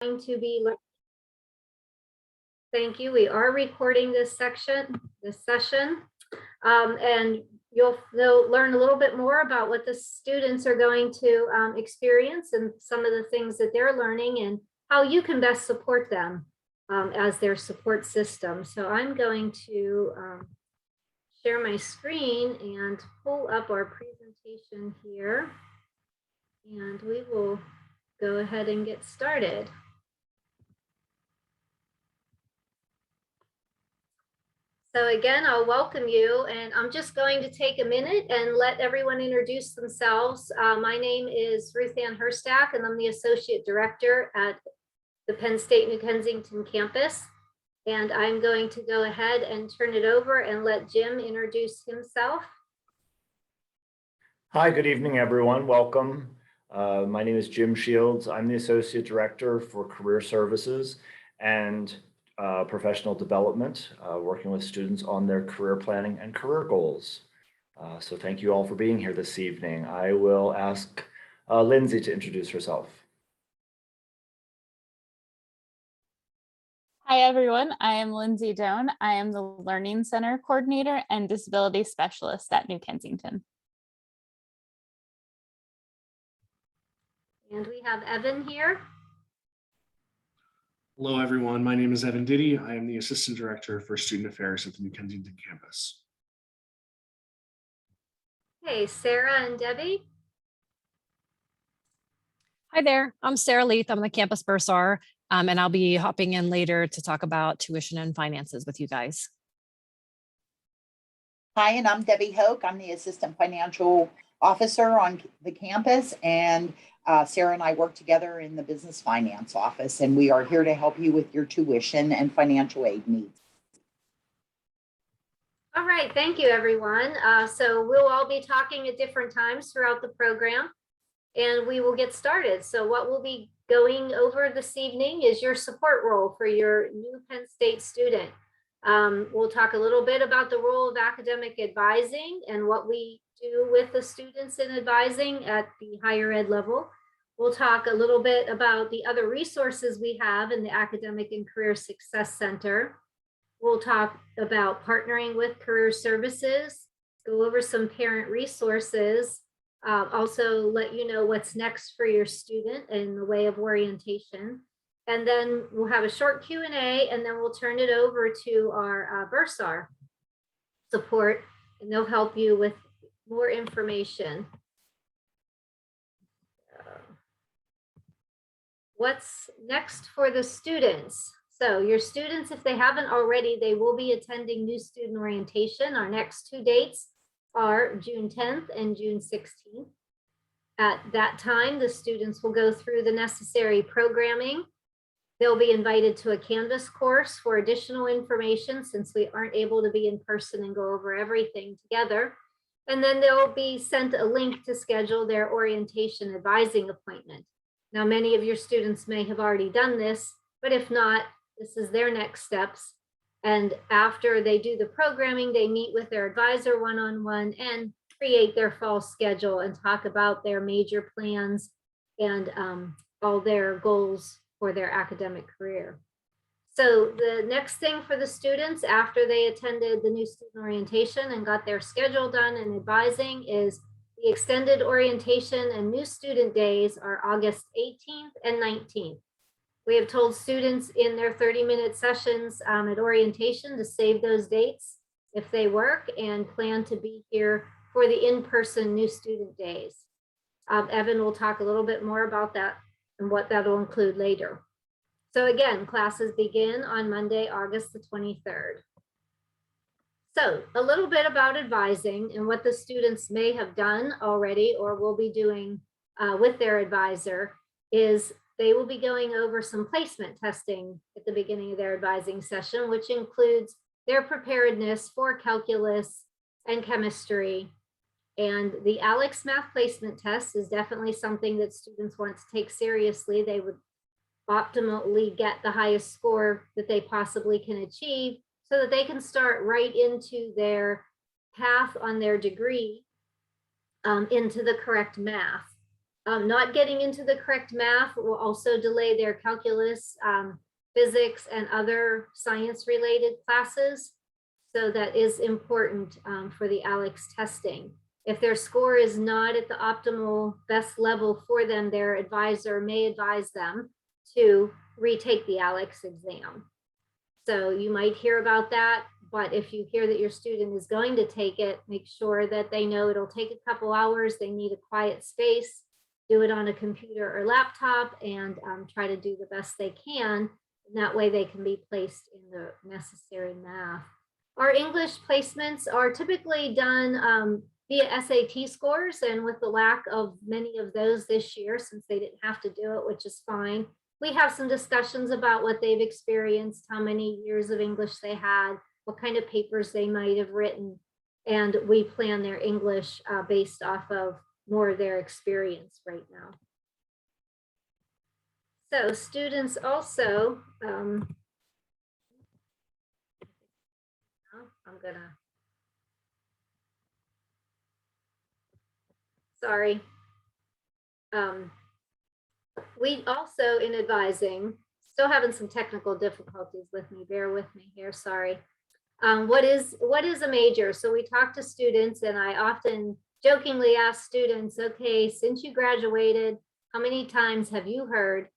going to be, thank you. We are recording this session, and you'll learn a little bit more about what the students are going to experience and some of the things that they're learning and how you can best support them as their support system. So I'm going to share my screen and pull up our presentation here, and we will go ahead and get started. So again, I'll welcome you, and I'm just going to take a minute and let everyone introduce themselves. My name is Ruth Ann Herstack, and I'm the Associate Director at the Penn State New Kensington campus. And I'm going to go ahead and turn it over and let Jim introduce himself. Hi, good evening, everyone. Welcome. My name is Jim Shields. I'm the Associate Director for Career Services and Professional Development, working with students on their career planning and career goals. So thank you all for being here this evening. I will ask Lindsay to introduce herself. Hi, everyone. I am Lindsay Doan. I am the Learning Center Coordinator and Disability Specialist at New Kensington. And we have Evan here. Hello, everyone. My name is Evan Diddy. I am the Assistant Director for Student Affairs at the New Kensington campus. Hey, Sarah and Debbie. Hi there, I'm Sarah Leith. I'm the campus bursar, and I'll be hopping in later to talk about tuition and finances with you guys. Hi, and I'm Debbie Hoke. I'm the Assistant Financial Officer on the campus, and Sarah and I work together in the Business Finance Office, and we are here to help you with your tuition and financial aid needs. All right, thank you, everyone. So we'll all be talking at different times throughout the program, and we will get started. So what we'll be going over this evening is your support role for your new Penn State student. We'll talk a little bit about the role of academic advising and what we do with the students in advising at the higher ed level. We'll talk a little bit about the other resources we have in the Academic and Career Success Center. We'll talk about partnering with career services, go over some parent resources, also let you know what's next for your student in the way of orientation. And then we'll have a short Q&A, and then we'll turn it over to our bursar support, and they'll help you with more information. What's next for the students? So your students, if they haven't already, they will be attending new student orientation. Our next two dates are June 10th and June 16th. At that time, the students will go through the necessary programming. They'll be invited to a Canvas course for additional information since we aren't able to be in person and go over everything together. And then they'll be sent a link to schedule their orientation advising appointment. Now, many of your students may have already done this, but if not, this is their next steps. And after they do the programming, they meet with their advisor one-on-one and create their fall schedule and talk about their major plans and all their goals for their academic career. So the next thing for the students after they attended the new student orientation and got their schedule done and advising is the extended orientation and new student days are August 18th and 19th. We have told students in their 30-minute sessions at orientation to save those dates if they work and plan to be here for the in-person new student days. Evan will talk a little bit more about that and what that'll include later. So again, classes begin on Monday, August the 23rd. So a little bit about advising and what the students may have done already or will be doing with their advisor is they will be going over some placement testing at the beginning of their advising session, which includes their preparedness for calculus and chemistry. And the ALEX math placement test is definitely something that students want to take seriously. They would optimally get the highest score that they possibly can achieve so that they can start right into their path on their degree into the correct math. Not getting into the correct math will also delay their calculus, physics, and other science-related classes. So that is important for the ALEX testing. If their score is not at the optimal best level for them, their advisor may advise them to retake the ALEX exam. So you might hear about that, but if you hear that your student is going to take it, make sure that they know it'll take a couple hours, they need a quiet space, do it on a computer or laptop, and try to do the best they can. And that way they can be placed in the necessary math. Our English placements are typically done via SAT scores, and with the lack of many of those this year, since they didn't have to do it, which is fine, we have some discussions about what they've experienced, how many years of English they had, what kind of papers they might have written, and we plan their English based off of more of their experience right now. So students also, sorry. We also, in advising, still having some technical difficulties with me, bear with me here, sorry. What is a major? So we talk to students, and I often jokingly ask students, okay, since you graduated, how many times have you heard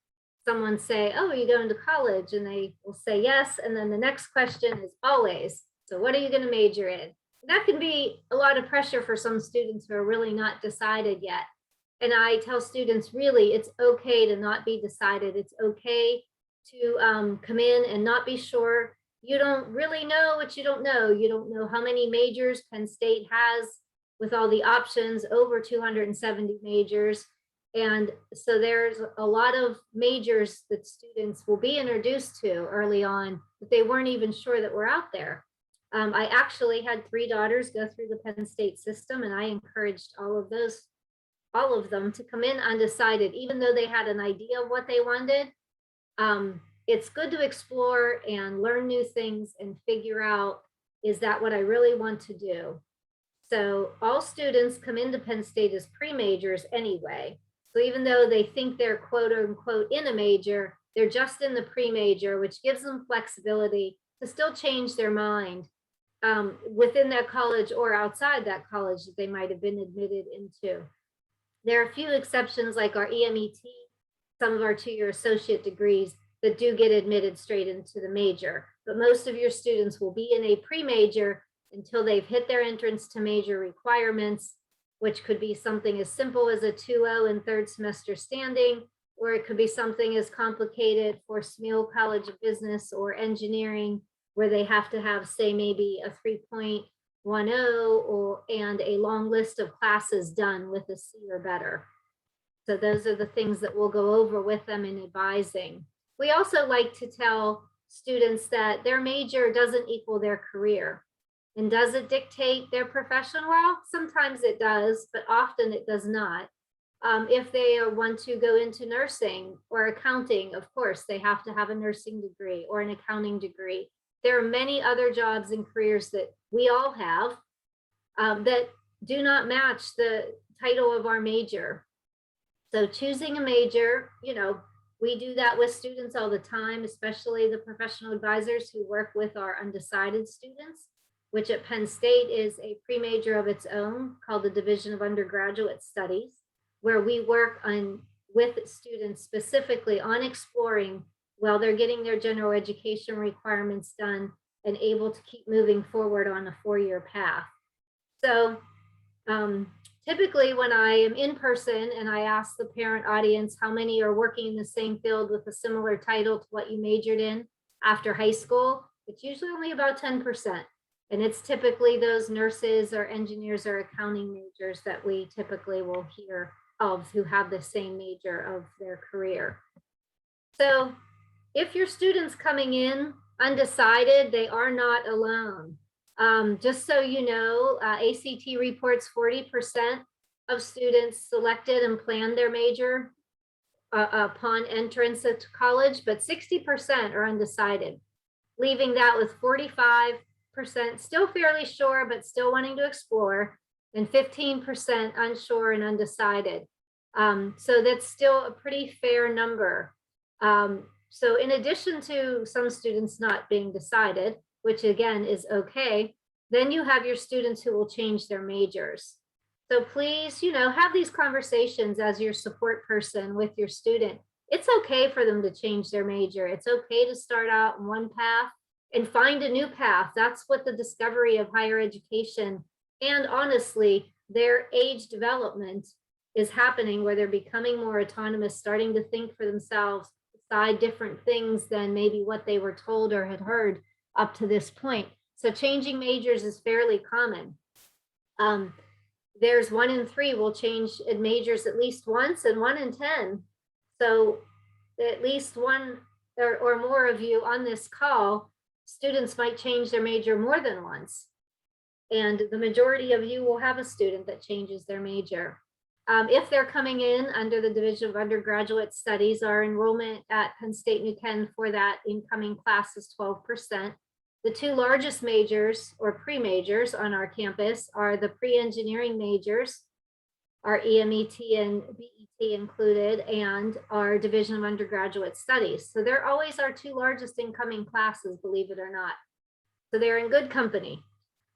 someone say, oh, are you going to college? And they will say yes. And then the next question is always, so what are you going to major in? That can be a lot of pressure for some students who are really not decided yet. And I tell students, really, it's okay to not be decided. It's okay to come in and not be sure. You don't really know what you don't know. You don't know how many majors Penn State has with all the options, over 270 majors. And so there's a lot of majors that students will be introduced to early on that they weren't even sure that were out there. I actually had 3 daughters go through the Penn State system, and I encouraged all of them to come in undecided, even though they had an idea of what they wanted. It's good to explore and learn new things and figure out, is that what I really want to do? So all students come into Penn State as pre-majors anyway. So even though they think they're quote unquote in a major, they're just in the pre-major, which gives them flexibility to still change their mind within that college or outside that college that they might have been admitted into. There are a few exceptions, like our EMET, some of our 2-year associate degrees that do get admitted straight into the major. But most of your students will be in a pre-major until they've hit their entrance to major requirements, which could be something as simple as a 2.0 in 3rd semester standing, or it could be something as complicated for Smeal College of Business or Engineering, where they have to have, say, maybe a 3.10 and a long list of classes done with a C or better. So those are the things that we'll go over with them in advising. We also like to tell students that their major doesn't equal their career. And does it dictate their profession? Well, sometimes it does, but often it does not. If they want to go into nursing or accounting, of course, they have to have a nursing degree or an accounting degree. There are many other jobs and careers that we all have that do not match the title of our major. So choosing a major, we do that with students all the time, especially the professional advisors who work with our undecided students, which at Penn State is a pre-major of its own called the Division of Undergraduate Studies, where we work with students specifically on exploring while they're getting their general education requirements done and able to keep moving forward on a 4-year path. So typically when I am in person and I ask the parent audience how many are working in the same field with a similar title to what you majored in after high school, it's usually only about 10%. And it's typically those nurses or engineers or accounting majors that we typically will hear of who have the same major of their career. So if your student's coming in undecided, they are not alone. Just so you know, ACT reports 40% of students selected and planned their major upon entrance to college, but 60% are undecided, leaving that with 45% still fairly sure, but still wanting to explore, and 15% unsure and undecided. So that's still a pretty fair number. So in addition to some students not being decided, which again is okay, then you have your students who will change their majors. So please, have these conversations as your support person with your student. It's okay for them to change their major. It's okay to start out in one path and find a new path. That's what the discovery of higher education and honestly, their age development is happening where they're becoming more autonomous, starting to think for themselves, decide different things than maybe what they were told or had heard up to this point. So changing majors is fairly common. There's 1 in 3 will change majors at least once and 1 in 10. So at least one or more of you on this call, students might change their major more than once. And the majority of you will have a student that changes their major. If they're coming in under the Division of Undergraduate Studies, our enrollment at Penn State New Ken for that incoming class is 12%. The 2 largest majors or pre-majors on our campus are the pre-engineering majors, our EMET and BET included, and our Division of Undergraduate Studies. So they're always our 2 largest incoming classes, believe it or not. So they're in good company.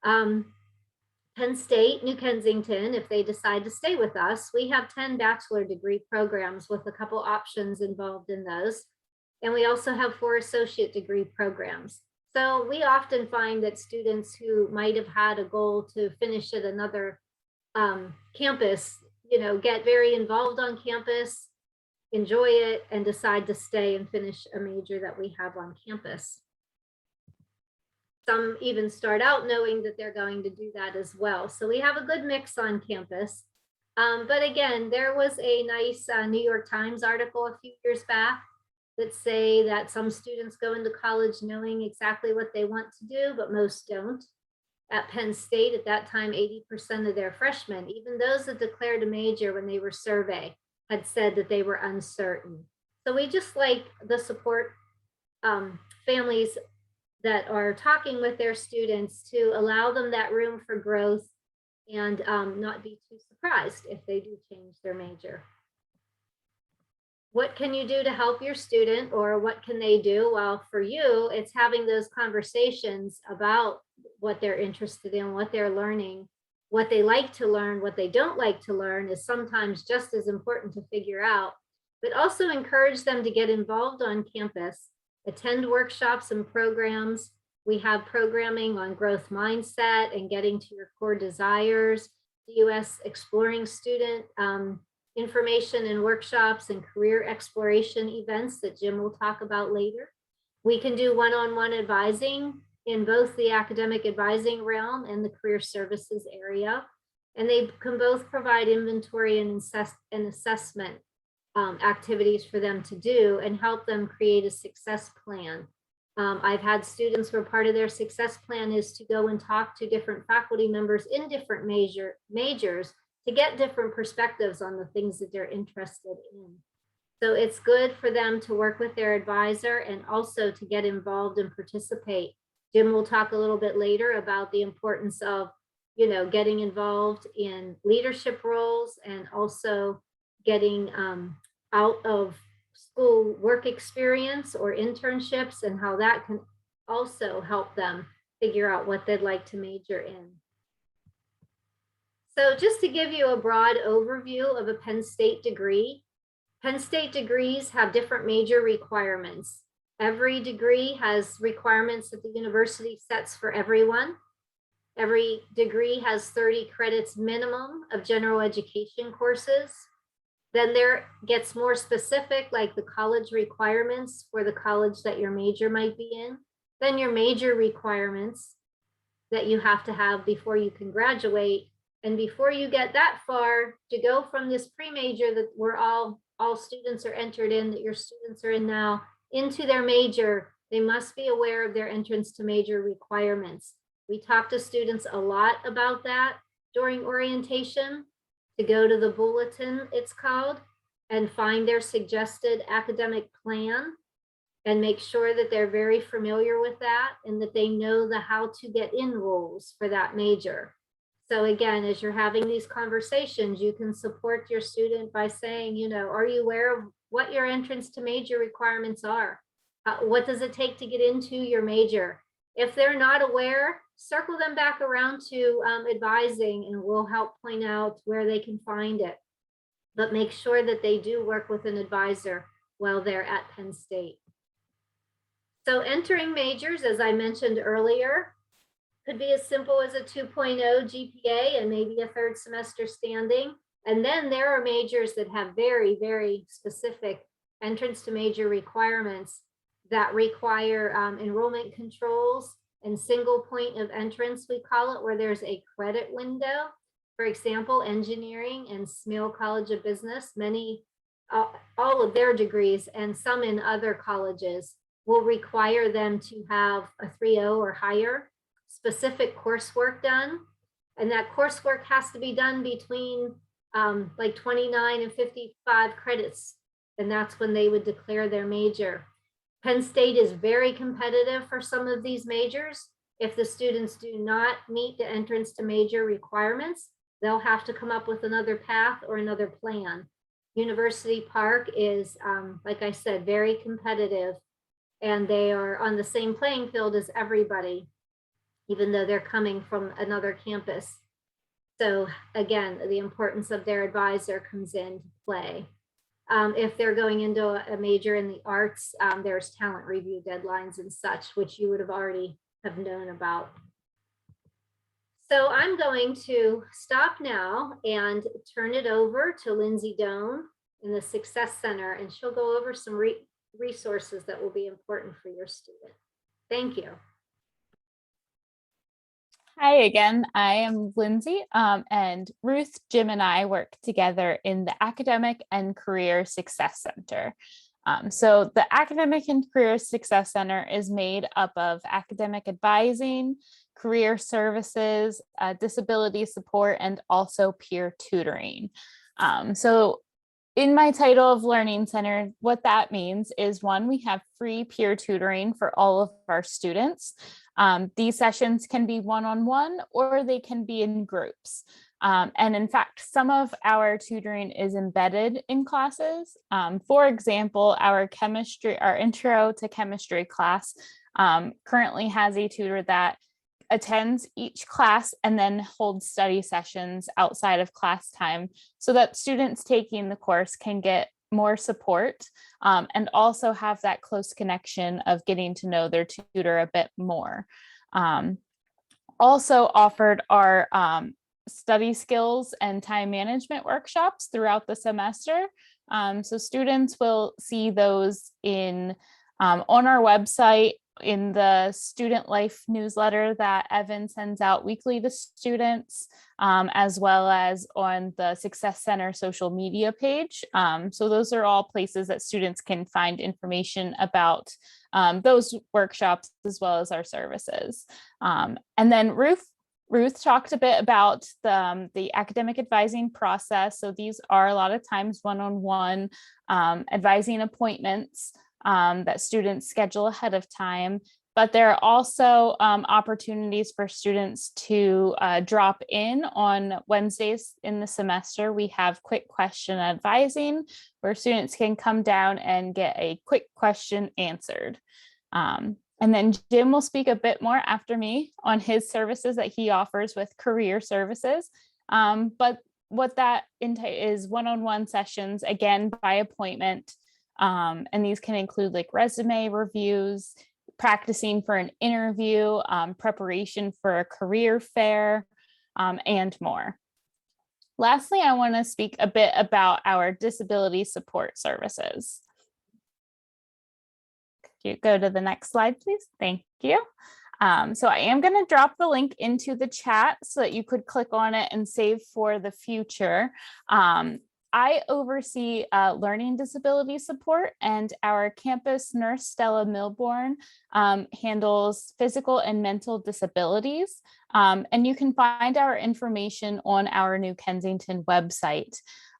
Penn State, New Kensington, if they decide to stay with us, we have 10 bachelor degree programs with a couple options involved in those. And we also have 4 associate degree programs. So we often find that students who might have had a goal to finish at another campus, get very involved on campus, enjoy it, and decide to stay and finish a major that we have on campus. Some even start out knowing that they're going to do that as well. So we have a good mix on campus. But again, there was a nice New York Times article a few years back that say that some students go into college knowing exactly what they want to do, but most don't. At Penn State at that time, 80% of their freshmen, even those that declared a major when they were surveyed, had said that they were uncertain. So we just like the support families that are talking with their students to allow them that room for growth and not be too surprised if they do change their major. What can you do to help your student, or what can they do? Well, for you, it's having those conversations about what they're interested in, what they're learning, what they like to learn, what they don't like to learn is sometimes just as important to figure out, but also encourage them to get involved on campus, attend workshops and programs. We have programming on growth mindset and getting to your core desires, US exploring student information and workshops and career exploration events that Jim will talk about later. We can do one-on-one advising in both the academic advising realm and the career services area. And they can both provide inventory and assessment activities for them to do and help them create a success plan. I've had students where part of their success plan is to go and talk to different faculty members in different majors to get different perspectives on the things that they're interested in. So it's good for them to work with their advisor and also to get involved and participate. Jim will talk a little bit later about the importance of, getting involved in leadership roles and also getting out of school work experience or internships and how that can also help them figure out what they'd like to major in. So just to give you a broad overview of a Penn State degree, Penn State degrees have different major requirements. Every degree has requirements that the university sets for everyone. Every degree has 30 credits minimum of general education courses. Then there gets more specific, like the college requirements for the college that your major might be in. Then your major requirements that you have to have before you can graduate. And before you get that far, to go from this pre-major that we're all students are entered in, that your students are in now, into their major, they must be aware of their entrance to major requirements. We talk to students a lot about that during orientation, to go to the bulletin, it's called, and find their suggested academic plan and make sure that they're very familiar with that and that they know the how to get in rules for that major. So again, as you're having these conversations, you can support your student by saying, you know, are you aware of what your entrance to major requirements are? What does it take to get into your major? If they're not aware, circle them back around to advising, and we'll help point out where they can find it. But make sure that they do work with an advisor while they're at Penn State. So entering majors, as I mentioned earlier, could be as simple as a 2.0 GPA and maybe a third semester standing. And then there are majors that have very, very specific entrance to major requirements that require enrollment controls and single point of entrance, we call it, where there's a credit window. For example, engineering and Smale College of Business, all of their degrees and some in other colleges will require them to have a 3.0 or higher specific coursework done. And that coursework has to be done between like 29 and 55 credits. And that's when they would declare their major. Penn State is very competitive for some of these majors. If the students do not meet the entrance to major requirements, they'll have to come up with another path or another plan. University Park is, like I said, very competitive, and they are on the same playing field as everybody, even though they're coming from another campus. So again, the importance of their advisor comes into play. If they're going into a major in the arts, there's talent review deadlines and such, which you would have already have known about. So I'm going to stop now and turn it over to Lindsay Doan in the Success Center, and she'll go over some resources that will be important for your student. Thank you. Hi again, I am Lindsay, and Ruth, Jim, and I work together in the Academic and Career Success Center. So the Academic and Career Success Center is made up of academic advising, career services, disability support, and also peer tutoring. So in my title of Learning Center, what that means is, one, we have free peer tutoring for all of our students. These sessions can be one-on-one or they can be in groups. And in fact, some of our tutoring is embedded in classes. For example, our intro to chemistry class currently has a tutor that attends each class and then holds study sessions outside of class time so that students taking the course can get more support and also have that close connection of getting to know their tutor a bit more. Also offered are study skills and time management workshops throughout the semester. So students will see those on our website, in the student life newsletter that Evan sends out weekly to students, as well as on the Success Center social media page. So those are all places that students can find information about those workshops as well as our services. And then Ruth talked a bit about the academic advising process. So these are a lot of times one-on-one advising appointments that students schedule ahead of time, but there are also opportunities for students to drop in on Wednesdays in the semester. We have quick question advising where students can come down and get a quick question answered. And then Jim will speak a bit more after me on his services that he offers with career services. But what that is one-on-one sessions, again, by appointment. And these can include like resume reviews, practicing for an interview, preparation for a career fair, and more. Lastly, I want to speak a bit about our disability support services. Could you go to the next slide, please? Thank you. So I am going to drop the link into the chat so that you could click on it and save for the future. I oversee learning disability support, and our campus nurse, Stella Milbourne, handles physical and mental disabilities. And you can find our information on our New Kensington website.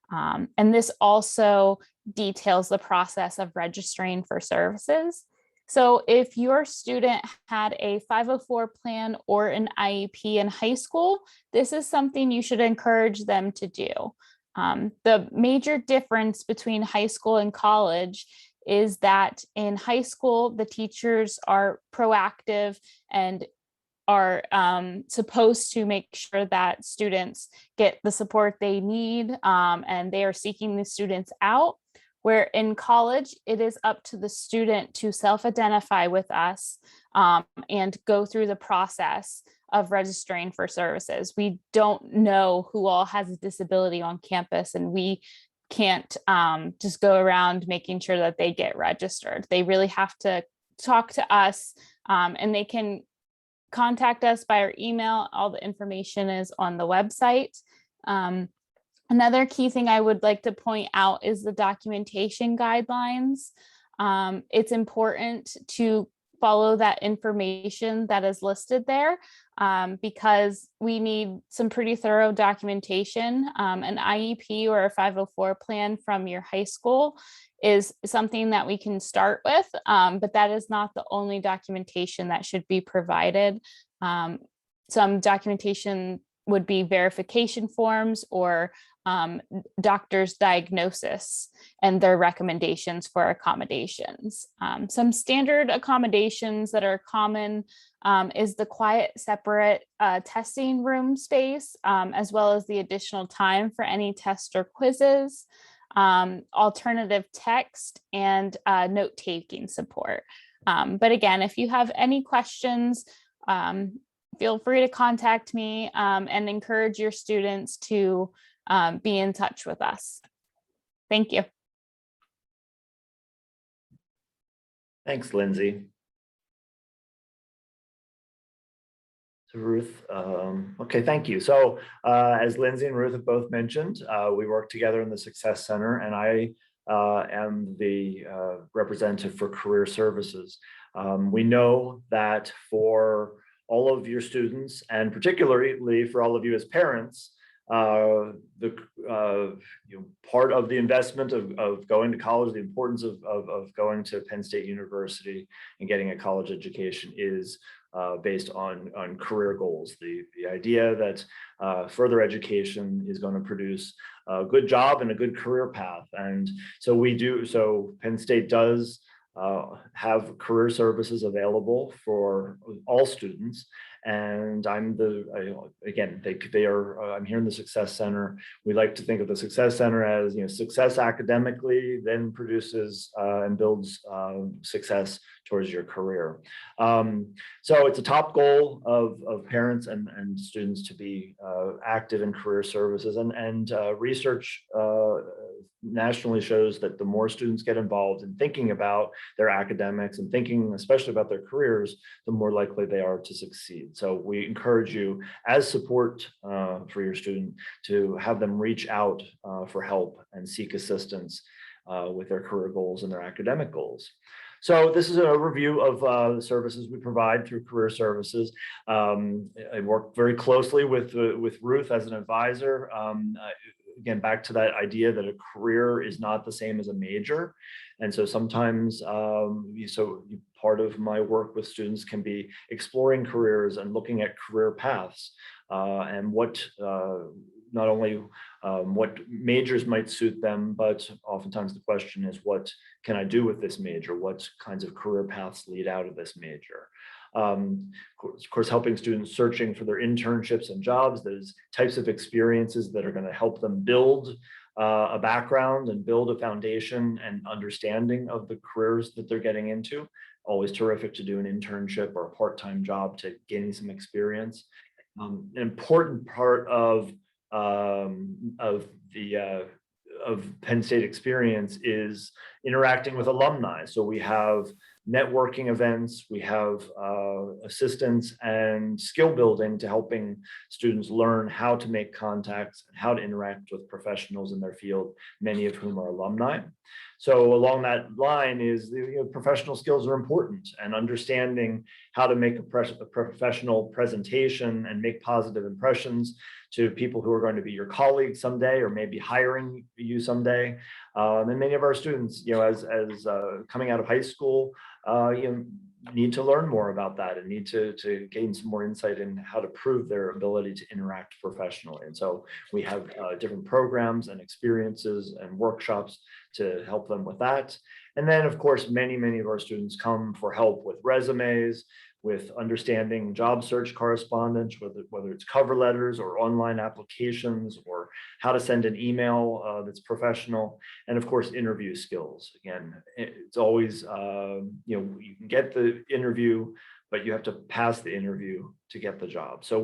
And this also details the process of registering for services. So if your student had a 504 plan or an IEP in high school, this is something you should encourage them to do. The major difference between high school and college is that in high school, the teachers are proactive and are supposed to make sure that students get the support they need, and they are seeking the students out. Where in college, it is up to the student to self-identify with us and go through the process of registering for services. We don't know who all has a disability on campus, and we can't just go around making sure that they get registered. They really have to talk to us, and they can contact us by our email. All the information is on the website. Another key thing I would like to point out is the documentation guidelines. It's important to follow that information that is listed there because we need some pretty thorough documentation. An IEP or a 504 plan from your high school is something that we can start with, but that is not the only documentation that should be provided. Some documentation would be verification forms or doctor's diagnosis and their recommendations for accommodations. Some standard accommodations that are common is the quiet, separate testing room space, as well as the additional time for any tests or quizzes, alternative text, and note-taking support. But again, if you have any questions, feel free to contact me and encourage your students to be in touch with us. Thank you. Thanks, Lindsay. So Ruth, okay, thank you. So as Lindsay and Ruth have both mentioned, we work together in the Success Center, and I am the representative for Career Services. We know that for all of your students, and particularly for all of you as parents, part of the investment of going to college, the importance of going to Penn State University and getting a college education is based on career goals. The idea that further education is going to produce a good job and a good career path. And so Penn State does have career services available for all students. And I'm I'm here in the Success Center. We like to think of the Success Center as, success academically, then produces and builds success towards your career. So it's a top goal of parents and students to be active in career services, and research nationally shows that the more students get involved in thinking about their academics and thinking especially about their careers, the more likely they are to succeed. So we encourage you as support for your student to have them reach out for help and seek assistance with their career goals and their academic goals. So this is an overview of the services we provide through Career Services. I work very closely with Ruth as an advisor. Again, back to that idea that a career is not the same as a major. And so sometimes, part of my work with students can be exploring careers and looking at career paths and what not only what majors might suit them, but oftentimes the question is, what can I do with this major? What kinds of career paths lead out of this major? Of course, helping students searching for their internships and jobs, those types of experiences that are going to help them build a background and build a foundation and understanding of the careers that they're getting into. Always terrific to do an internship or a part-time job to gain some experience. An important part of Penn State experience is interacting with alumni. So we have networking events, we have assistance and skill building to helping students learn how to make contacts and how to interact with professionals in their field, many of whom are alumni. So along that line is professional skills are important, and understanding how to make a professional presentation and make positive impressions to people who are going to be your colleagues someday or maybe hiring you someday And many of our students, as coming out of high school, need to learn more about that and need to gain some more insight in how to prove their ability to interact professionally. And so we have different programs and experiences and workshops to help them with that. And then, of course, many of our students come for help with resumes, with understanding job search correspondence, whether it's cover letters or online applications, or how to send an email that's professional, and of course, interview skills. Again, it's always, you can get the interview, but you have to pass the interview to get the job. So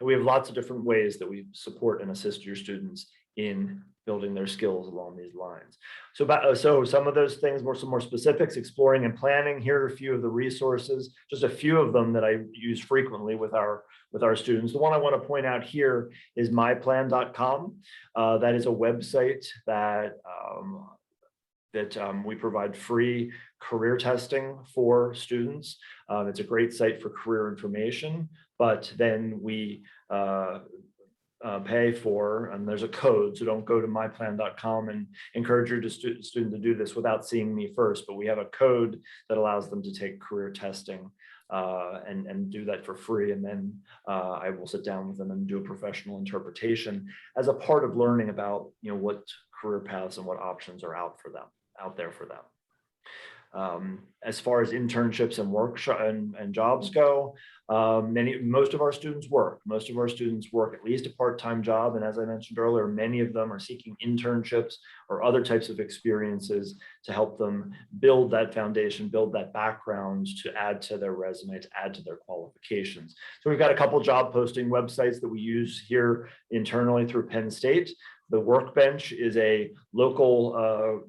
we have lots of different ways that we support and assist your students in building their skills along these lines. So some of those things, some more specifics, exploring and planning. Here are a few of the resources, just a few of them that I use frequently with our students. The one I want to point out here is myplan.com. That is a website that we provide free career testing for students. It's a great site for career information, but then we pay for, and there's a code, so don't go to myplan.com and encourage your student to do this without seeing me first, but we have a code that allows them to take career testing and do that for free. And then I will sit down with them and do a professional interpretation as a part of learning about what career paths and what options are out there for them. As far as internships and workshop and jobs go, most of our students work. Most of our students work at least a part-time job, and as I mentioned earlier, many of them are seeking internships or other types of experiences to help them build that foundation, build that background, to add to their resume, to add to their qualifications. So we've got a couple job posting websites that we use here internally through Penn State. The Workbench is a local,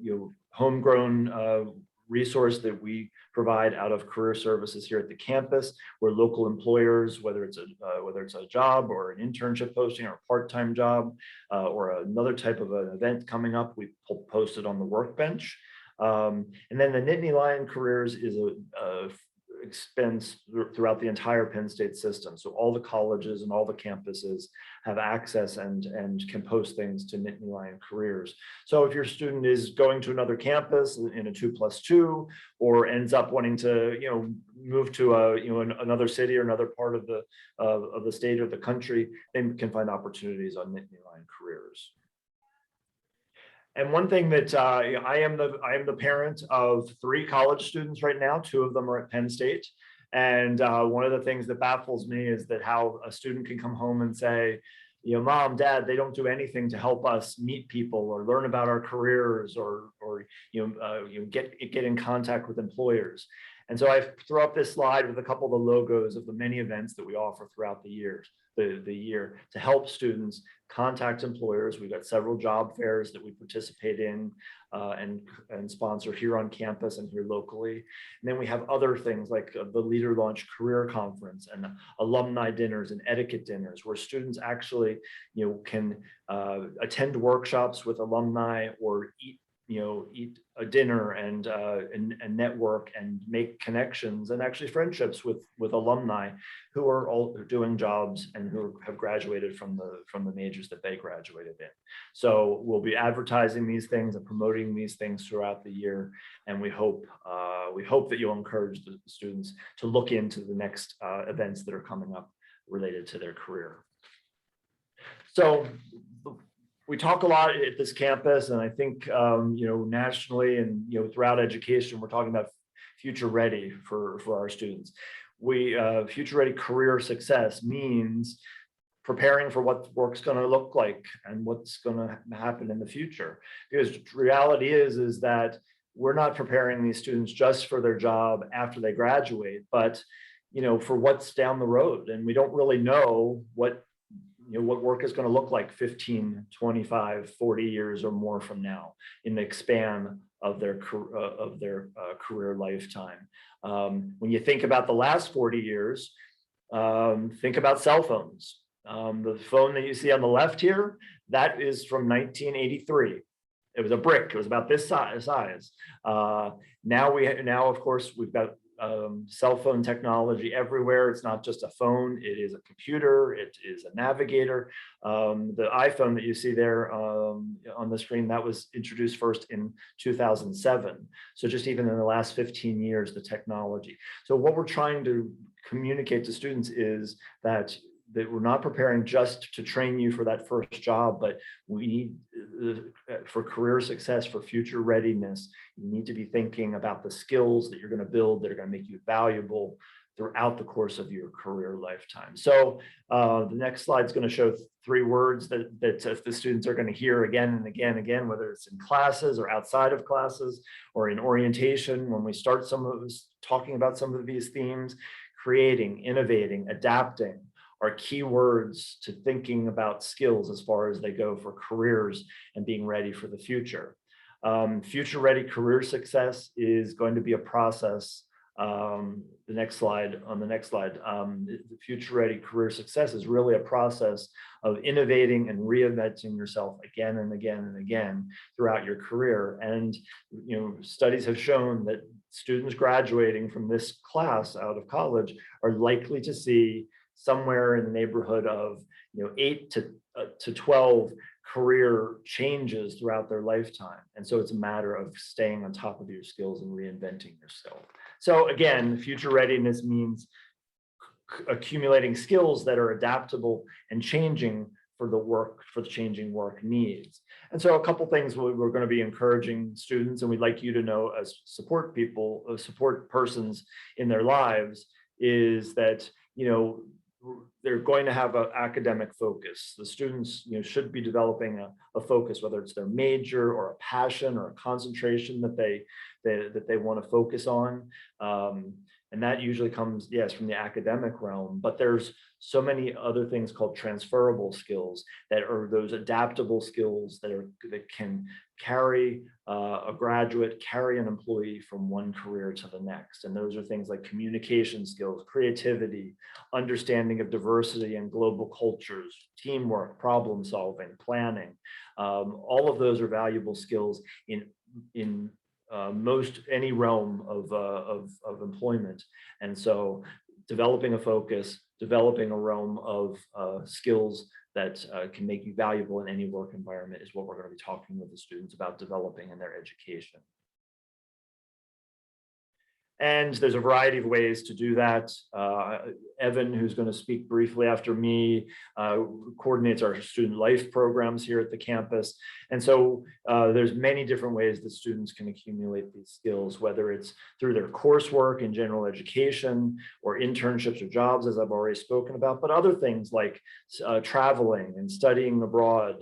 homegrown resource that we provide out of career services here at the campus, where local employers, whether it's a job or an internship posting or a part-time job or another type of an event coming up, we post it on the Workbench. And then the Nittany Lion Careers is a expense throughout the entire Penn State system. So all the colleges and all the campuses have access and can post things to Nittany Lion Careers. So if your student is going to another campus in a 2+2, or ends up wanting to move to another city or another part of the state or the country, they can find opportunities on Nittany Lion Careers. And one thing that I am the parent of 3 college students right now. 2 of them are at Penn State. And one of the things that baffles me is that how a student can come home and say, Mom, Dad, they don't do anything to help us meet people or learn about our careers or get in contact with employers. And so I throw up this slide with a couple of the logos of the many events that we offer throughout the year to help students contact employers. We've got several job fairs that we participate in and sponsor here on campus and here locally. And then we have other things like the Leader Launch Career Conference and alumni dinners and etiquette dinners, where students actually can attend workshops with alumni or eat a dinner and network and make connections and actually friendships with alumni who are all doing jobs and who have graduated from the majors that they graduated in. So we'll be advertising these things and promoting these things throughout the year, and we hope that you'll encourage the students to look into the next events that are coming up related to their career. So we talk a lot at this campus, and I think nationally and throughout education, we're talking about future ready for our students. Future ready career success means preparing for what work's going to look like and what's going to happen in the future. Because the reality is that we're not preparing these students just for their job after they graduate, but for what's down the road, and we don't really know what work is going to look like 15, 25, 40 years or more from now in the span of their career lifetime. When you think about the last 40 years, think about cell phones. The phone that you see on the left here, that is from 1983. It was a brick. It was about this size. Now, of course, we've got cell phone technology everywhere. It's not just a phone, it is a computer, it is a navigator. The iPhone that you see there on the screen, that was introduced first in 2007. So just even in the last 15 years, the technology. So what we're trying to communicate to students is that we're not preparing just to train you for that first job, but we need for career success, for future readiness, you need to be thinking about the skills that you're going to build that are going to make you valuable throughout the course of your career lifetime. So the next slide is going to show 3 words that the students are going to hear again and again and again, whether it's in classes or outside of classes or in orientation. When we start talking about some of these themes, creating, innovating, adapting are key words to thinking about skills as far as they go for careers and being ready for the future. Future ready career success is going to be a process. The next slide, the future ready career success is really a process of innovating and reinventing yourself again and again and again throughout your career. And studies have shown that students graduating from this class out of college are likely to see somewhere in the neighborhood of 8 to 12 career changes throughout their lifetime. And so it's a matter of staying on top of your skills and reinventing yourself. So again, future readiness means accumulating skills that are adaptable and changing for the changing work needs. And so a couple things we're going to be encouraging students, and we'd like you to know as support persons in their lives, is that they're going to have an academic focus. The students should be developing a focus, whether it's their major or a passion or a concentration that they want to focus on. And that usually comes, yes, from the academic realm, but there's so many other things called transferable skills that are those adaptable skills that can carry a graduate, carry an employee from one career to the next. And those are things like communication skills, creativity, understanding of diversity and global cultures, teamwork, problem solving, planning. All of those are valuable skills in most any realm of employment. And so developing a focus, developing a realm of skills that can make you valuable in any work environment is what we're going to be talking with the students about developing in their education. And there's a variety of ways to do that. Evan, who's going to speak briefly after me, coordinates our student life programs here at the campus. And so there's many different ways that students can accumulate these skills, whether it's through their coursework in general education or internships or jobs, as I've already spoken about, but other things like traveling and studying abroad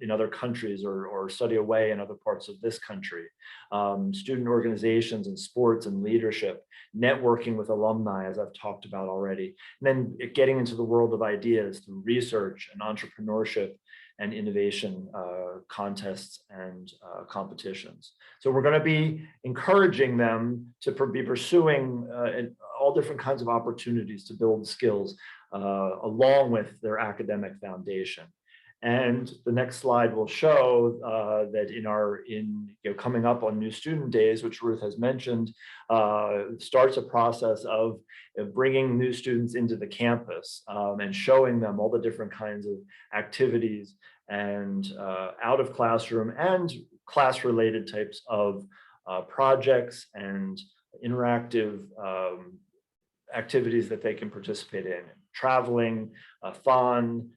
in other countries or study away in other parts of this country, student organizations and sports and leadership, networking with alumni, as I've talked about already, and then getting into the world of ideas through research and entrepreneurship and innovation contests and competitions. So we're going to be encouraging them to be pursuing all different kinds of opportunities to build skills along with their academic foundation. And the next slide will show that coming up on New Student Days, which Ruth has mentioned, starts a process of bringing new students into the campus and showing them all the different kinds of activities and out of classroom and class-related types of projects and interactive activities that they can participate in. Traveling, fun,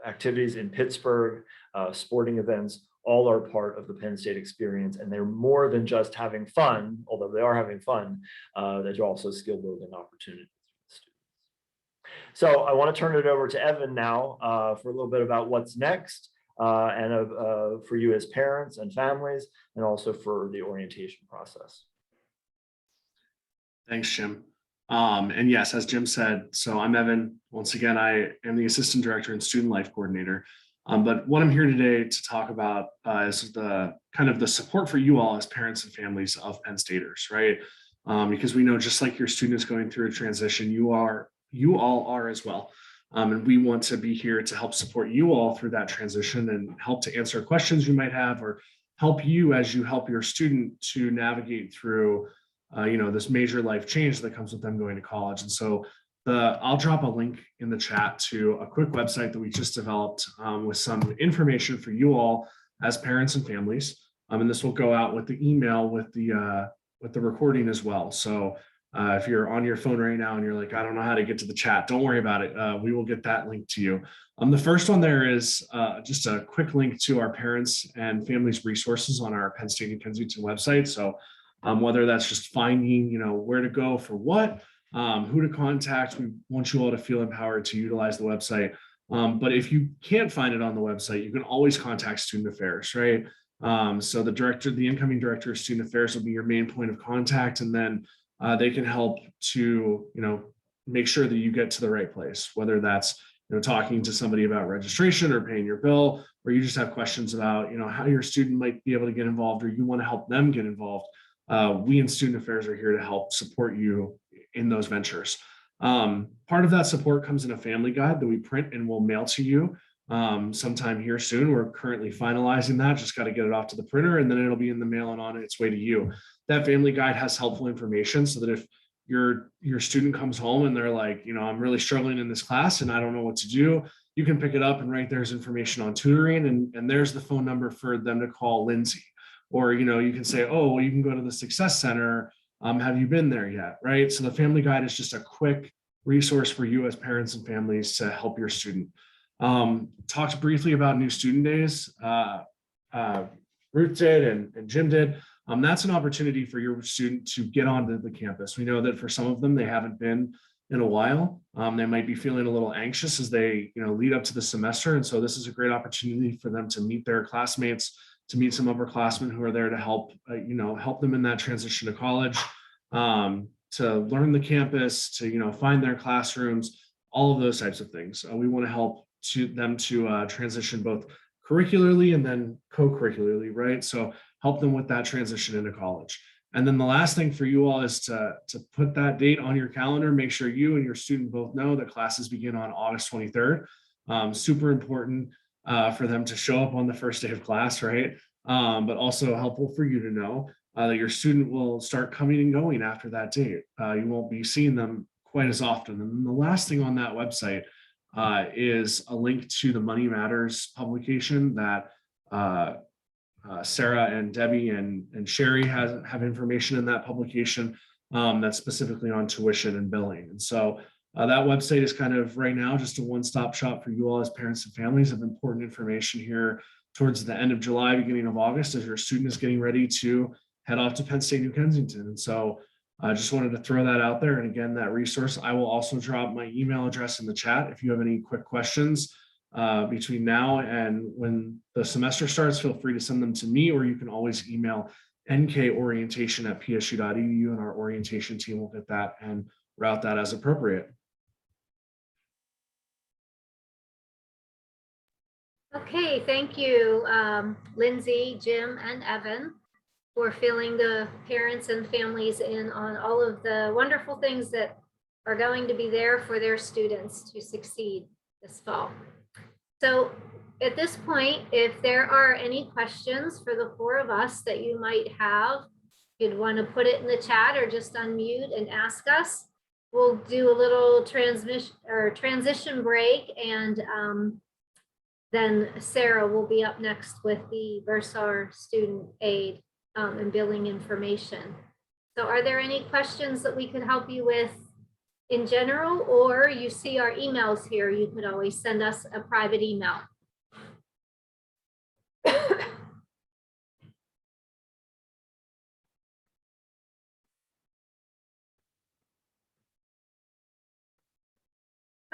activities in Pittsburgh, sporting events, all are part of the Penn State experience. And they're more than just having fun, although they are having fun, there's also skill building opportunities for the students. So I want to turn it over to Evan now for a little bit about what's next and for you as parents and families, and also for the orientation process. Thanks, Jim. And yes, as Jim said, so I'm Evan. Once again, I am the Assistant Director and Student Life Coordinator. But what I'm here today to talk about is the kind of the support for you all as parents and families of Penn Staters, right? Because we know just like your students going through a transition, you all are as well. And we want to be here to help support you all through that transition and help to answer questions you might have or help you as you help your student to navigate through this major life change that comes with them going to college. And so I'll drop a link in the chat to a quick website that we just developed with some information for you all as parents and families. And this will go out with the email with the recording as well. So if you're on your phone right now and you're like, I don't know how to get to the chat, don't worry about it. We will get that link to you. The first one there is just a quick link to our parents and families resources on our Penn State and Kensington website. So whether that's just finding, where to go for what, who to contact, we want you all to feel empowered to utilize the website. But if you can't find it on the website, you can always contact Student Affairs, right? So the incoming director of Student Affairs will be your main point of contact, and then they can help to, make sure that you get to the right place, whether that's, talking to somebody about registration or paying your bill, or you just have questions about, how your student might be able to get involved, or you want to help them get involved. We in Student Affairs are here to help support you in those ventures. Part of that support comes in a family guide that we print and will mail to you sometime here soon. We're currently finalizing that, just got to get it off to the printer, and then it'll be in the mail and on its way to you. That family guide has helpful information so that if your student comes home and they're like, I'm really struggling in this class and I don't know what to do, you can pick it up and right there's information on tutoring, and there's the phone number for them to call Lindsay. Or, you can say, oh, well, you can go to the Success Center. Have you been there yet? Right. So the family guide is just a quick resource for you as parents and families to help your student. Talked briefly about new student days. Ruth did and Jim did. That's an opportunity for your student to get onto the campus. We know that for some of them, they haven't been in a while. They might be feeling a little anxious as they lead up to the semester. And so this is a great opportunity for them to meet their classmates, to meet some upperclassmen who are there to help, help them in that transition to college, to learn the campus, to, find their classrooms, all of those types of things. We want to help them to transition both curricularly and then co-curricularly, right? So help them with that transition into college. And then the last thing for you all is to put that date on your calendar. Make sure you and your student both know that classes begin on August 23rd. Super important for them to show up on the first day of class, right? But also helpful for you to know that your student will start coming and going after that date. You won't be seeing them quite as often. And then the last thing on that website is a link to the Money Matters publication that Sarah and Debbie and Sherry have information in that publication that's specifically on tuition and billing. And so that website is kind of right now just a one-stop shop for you all as parents and families of important information here towards the end of July, beginning of August, as your student is getting ready to head off to Penn State, New Kensington. And so I just wanted to throw that out there. And again, that resource, I will also drop my email address in the chat if you have any quick questions between now and when the semester starts. Feel free to send them to me, or you can always email nkorientation@psu.edu, and our orientation team will get that and route that as appropriate. Okay, thank you, Lindsay, Jim, and Evan, for filling the parents and families in on all of the wonderful things that are going to be there for their students to succeed this fall. So at this point, if there are any questions for the four of us that you might have, you'd want to put it in the chat or just unmute and ask us. We'll do a little transition break, and then Sarah will be up next with the Versar student aid and billing information. So are there any questions that we could help you with in general, or you see our emails here, you could always send us a private email.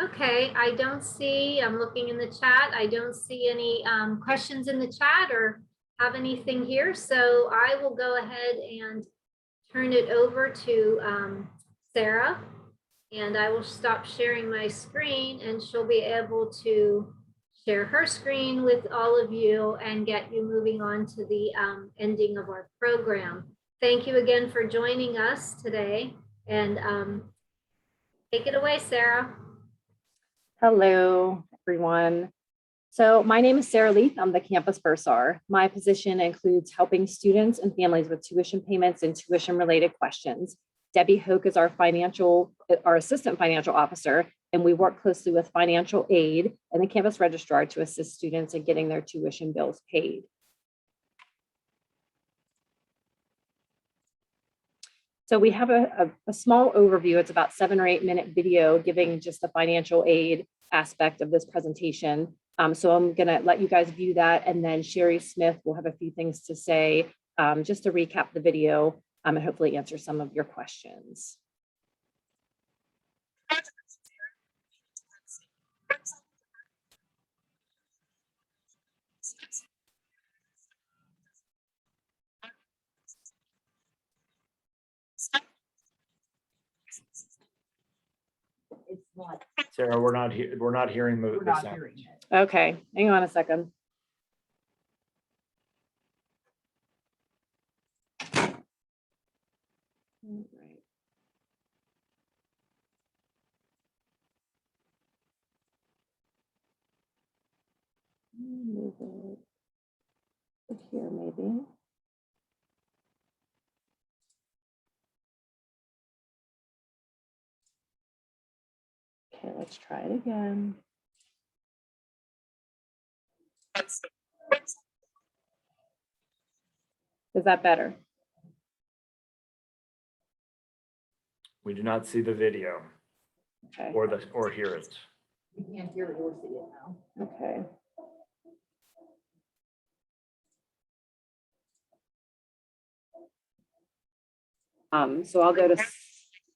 Okay, I don't see, I'm looking in the chat, I don't see any questions in the chat or have anything here. So I will go ahead and turn it over to Sarah, and I will stop sharing my screen, and she'll be able to share her screen with all of you and get you moving on to the ending of our program. Thank you again for joining us today, and take it away, Sarah. Hello, everyone. So my name is Sarah Leith. I'm the campus bursar. My position includes helping students and families with tuition payments and tuition related questions. Debbie Hoke is our assistant financial officer, and we work closely with financial aid and the campus registrar to assist students in getting their tuition bills paid. So we have a small overview. It's about 7 or 8 minute video giving just the financial aid aspect of this presentation. So I'm gonna let you guys view that, and then Sherry Smith will have a few things to say just to recap the video and hopefully answer some of your questions. It's not, Sarah, we're not hearing we're the not sound. hearing it. Okay, hang on a second. All right. Move it here, maybe. Okay, let's try it again. Is that better? We do not see the video Okay. or hear it. We can't hear it or see it now. Okay. So I'll go to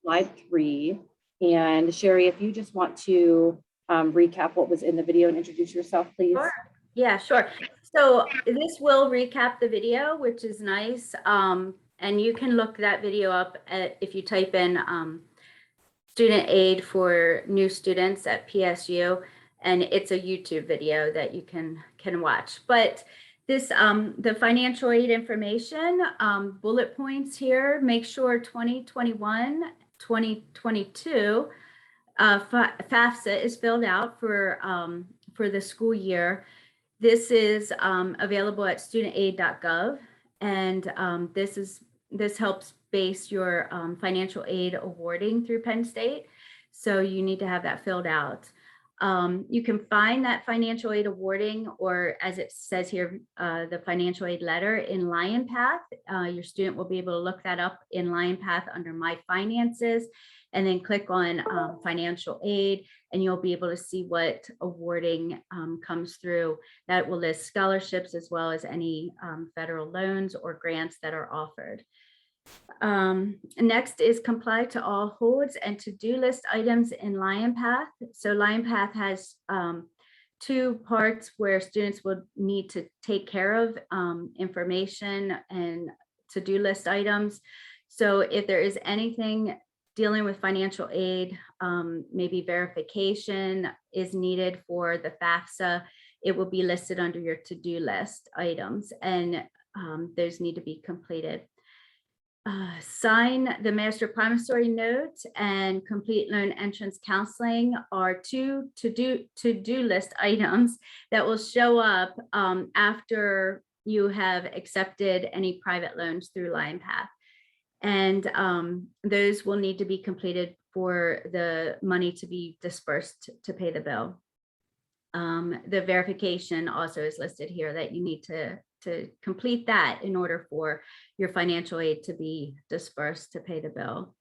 slide 3. And Sherry, if you just want to recap what was in the video and introduce yourself, please. Sure. Yeah, sure. So this will recap the video, which is nice. And you can look that video up if you type in student aid for new students at PSU, and it's a YouTube video that you can watch. But this the financial aid information bullet points here, make sure 2021 2022 FAFSA is filled out for the school year. This is available at studentaid.gov, and this helps base your financial aid awarding through Penn State. So you need to have that filled out. You can find that financial aid awarding, or as it says here, the financial aid letter in LionPath. Your student will be able to look that up in LionPath under My Finances, and then click on financial aid, and you'll be able to see what awarding comes through. That will list scholarships as well as any federal loans or grants that are offered. Next is comply to all holds and to-do list items in LionPath. So LionPath has 2 parts where students will need to take care of information and to-do list items. So if there is anything dealing with financial aid, maybe verification is needed for the FAFSA, it will be listed under your to-do list items, and those need to be completed. Sign the master promissory note and complete loan entrance counseling are 2 to-do list items that will show up after you have accepted any private loans through LionPath. And those will need to be completed for the money to be dispersed to pay the bill. The verification also is listed here that you need to complete that in order for your financial aid to be dispersed to pay the bill.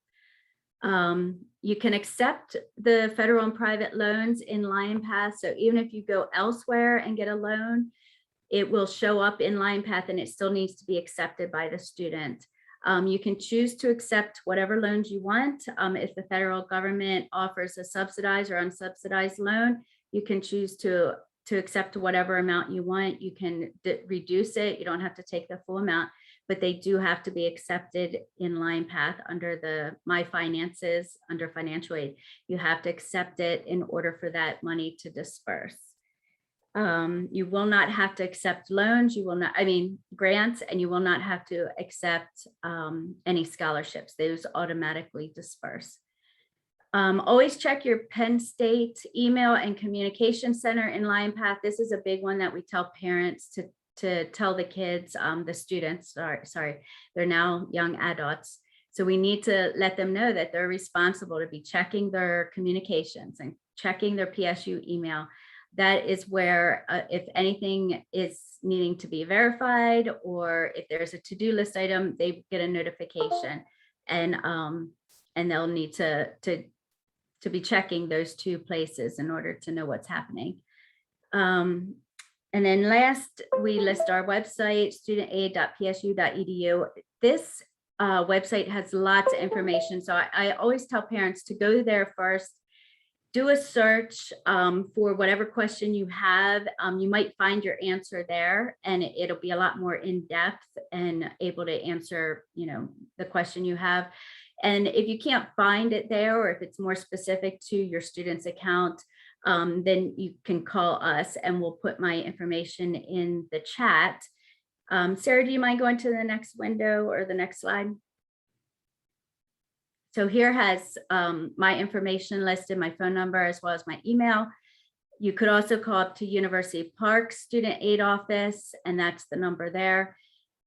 You can accept the federal and private loans in LionPath. So even if you go elsewhere and get a loan, it will show up in LionPath, and it still needs to be accepted by the student. You can choose to accept whatever loans you want. If the federal government offers a subsidized or unsubsidized loan, you can choose to accept whatever amount you want. You can reduce it. You don't have to take the full amount, but they do have to be accepted in LionPath under the My Finances, under financial aid. You have to accept it in order for that money to disperse. You will not have to accept loans. You will not, grants, and you will not have to accept any scholarships. Those automatically disperse. Always check your Penn State email and communication center in Lion Path. This is a big one that we tell parents to tell the kids, the students, sorry, they're now young adults. So we need to let them know that they're responsible to be checking their communications and checking their PSU email. That is where if anything is needing to be verified, or if there's a to-do list item, they get a notification, and they'll need to be checking those two places in order to know what's happening. And then last, we list our website, studentaid.psu.edu. This website has lots of information. So I always tell parents to go there first, do a search for whatever question you have. You might find your answer there, and it'll be a lot more in depth and able to answer, the question you have. And if you can't find it there, or if it's more specific to your student's account, then you can call us and we'll put my information in the chat. Sarah, do you mind going to the next window or the next slide? So here has my information listed, my phone number, as well as my email. You could also call up to University Park Student Aid Office, and that's the number there.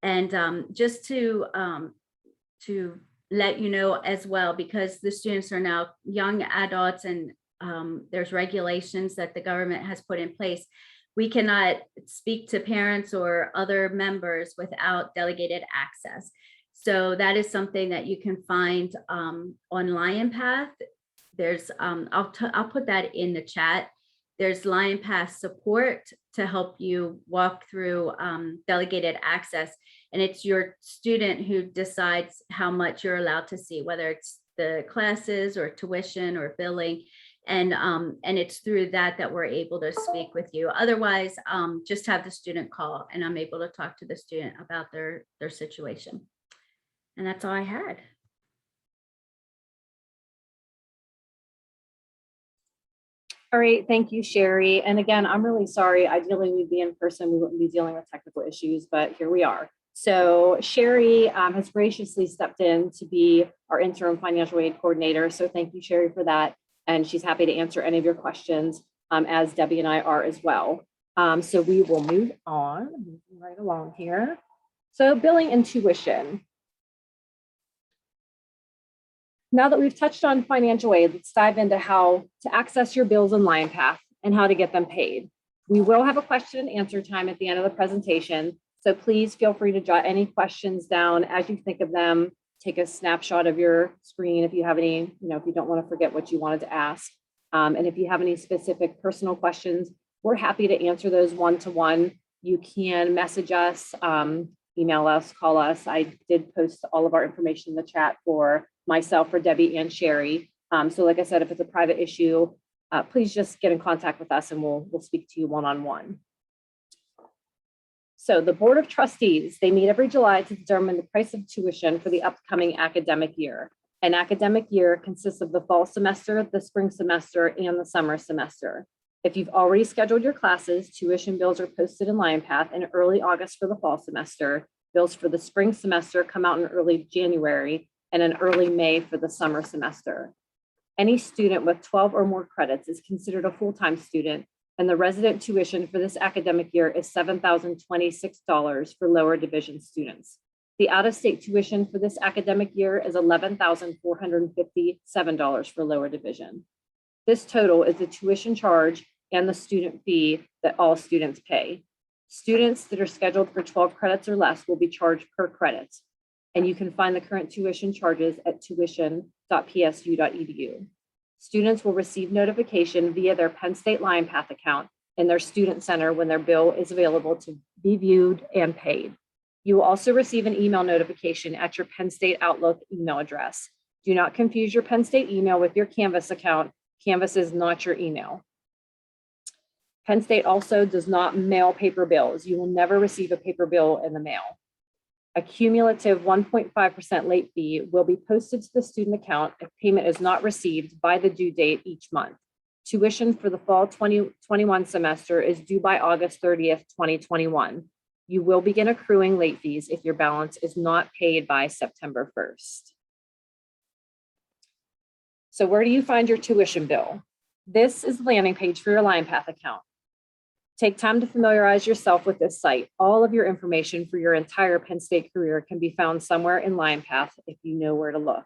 And just to let you know as well, because the students are now young adults and there's regulations that the government has put in place, we cannot speak to parents or other members without delegated access. So that is something that you can find on Lion Path. There's, I'll put that in the chat. There's Lion Path support to help you walk through delegated access. And it's your student who decides how much you're allowed to see, whether it's the classes or tuition or billing. And it's through that we're able to speak with you. Otherwise, just have the student call and I'm able to talk to the student about their situation. And that's all I had. All right, thank you, Sherry. And again, I'm really sorry. Ideally, we'd be in person. We wouldn't be dealing with technical issues, but here we are. So Sherry has graciously stepped in to be our interim financial aid coordinator. So thank you, Sherry, for that. And she's happy to answer any of your questions, as Debbie and I are as well. So we will move on, moving right along here. So billing and tuition. Now that we've touched on financial aid, let's dive into how to access your bills in Lion Path and how to get them paid. We will have a question and answer time at the end of the presentation. So please feel free to jot any questions down as you think of them. Take a snapshot of your screen if you have any, if you don't want to forget what you wanted to ask. And if you have any specific personal questions, we're happy to answer those one-to-one. You can message us, email us, call us. I did post all of our information in the chat for myself, for Debbie, and Sherry. So like I said, if it's a private issue, please just get in contact with us and we'll speak to you one-on-one. So the Board of Trustees, they meet every July to determine the price of tuition for the upcoming academic year. An academic year consists of the fall semester, the spring semester, and the summer semester. If you've already scheduled your classes, tuition bills are posted in Lion Path in early August for the fall semester. Bills for the spring semester come out in early January, and in early May for the summer semester. Any student with 12 or more credits is considered a full-time student, and the resident tuition for this academic year is $7,026 for lower division students. The out-of-state tuition for this academic year is $11,457 for lower division. This total is the tuition charge and the student fee that all students pay. Students that are scheduled for 12 credits or less will be charged per credit. And you can find the current tuition charges at tuition.psu.edu. Students will receive notification via their Penn State Lion Path account in their student center when their bill is available to be viewed and paid. You will also receive an email notification at your Penn State Outlook email address. Do not confuse your Penn State email with your Canvas account. Canvas is not your email. Penn State also does not mail paper bills. You will never receive a paper bill in the mail. A cumulative 1.5% late fee will be posted to the student account if payment is not received by the due date each month. Tuition for the fall 2021 semester is due by August 30th, 2021. You will begin accruing late fees if your balance is not paid by September 1st. So where do you find your tuition bill? This is the landing page for your LionPath account. Take time to familiarize yourself with this site. All of your information for your entire Penn State career can be found somewhere in LionPath if you know where to look.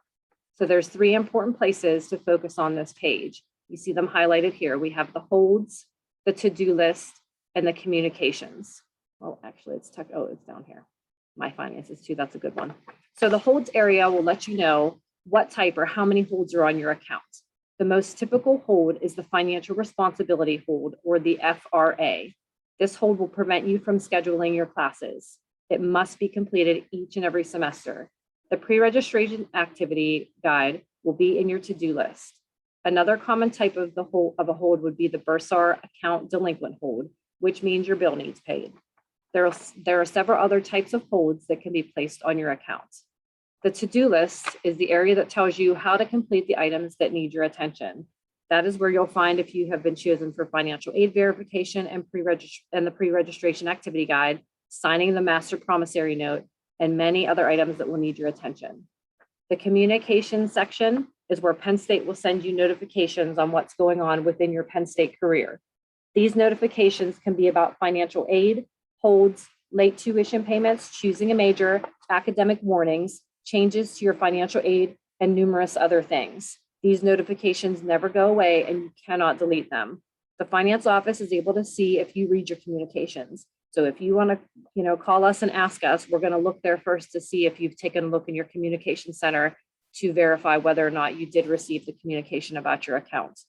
So there's 3 important places to focus on this page. You see them highlighted here. We have the holds, the to-do list, and the communications. Well, actually, it's down here. My finances too, that's a good one. So the holds area will let you know what type or how many holds are on your account. The most typical hold is the financial responsibility hold, or the FRA. This hold will prevent you from scheduling your classes. It must be completed each and every semester. The pre-registration activity guide will be in your to-do list. Another common type of a hold would be the Bursar account delinquent hold, which means your bill needs paid. There are several other types of holds that can be placed on your account. The to-do list is the area that tells you how to complete the items that need your attention. That is where you'll find if you have been chosen for financial aid verification and the pre-registration activity guide, signing the master promissory note, and many other items that will need your attention. The communication section is where Penn State will send you notifications on what's going on within your Penn State career. These notifications can be about financial aid, holds, late tuition payments, choosing a major, academic warnings, changes to your financial aid, and numerous other things. These notifications never go away and you cannot delete them. The finance office is able to see if you read your communications. So if you want to, call us and ask us, we're going to look there first to see if you've taken a look in your communication center to verify whether or not you did receive the communication about your account.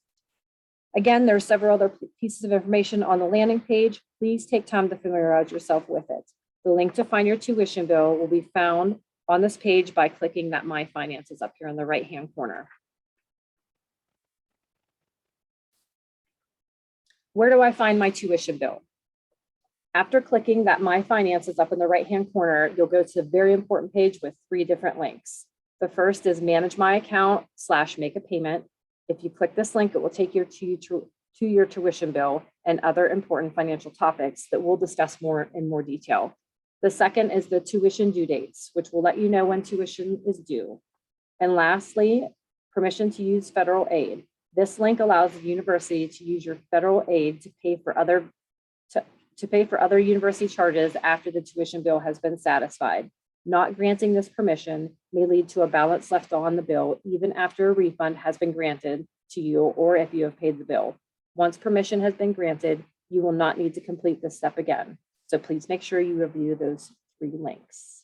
Again, there are several other pieces of information on the landing page. Please take time to familiarize yourself with it. The link to find your tuition bill will be found on this page by clicking that My Finances up here in the right-hand corner. Where do I find my tuition bill? After clicking that My Finances up in the right-hand corner, you'll go to a very important page with 3 different links. The first is Manage My Account / Make a Payment. If you click this link, it will take you to your tuition bill and other important financial topics that we'll discuss in more detail. The second is the tuition due dates, which will let you know when tuition is due. And lastly, permission to use federal aid. This link allows the university to use your federal aid to pay for other university charges after the tuition bill has been satisfied. Not granting this permission may lead to a balance left on the bill even after a refund has been granted to you or if you have paid the bill. Once permission has been granted, you will not need to complete this step again. So please make sure you review those 3 links.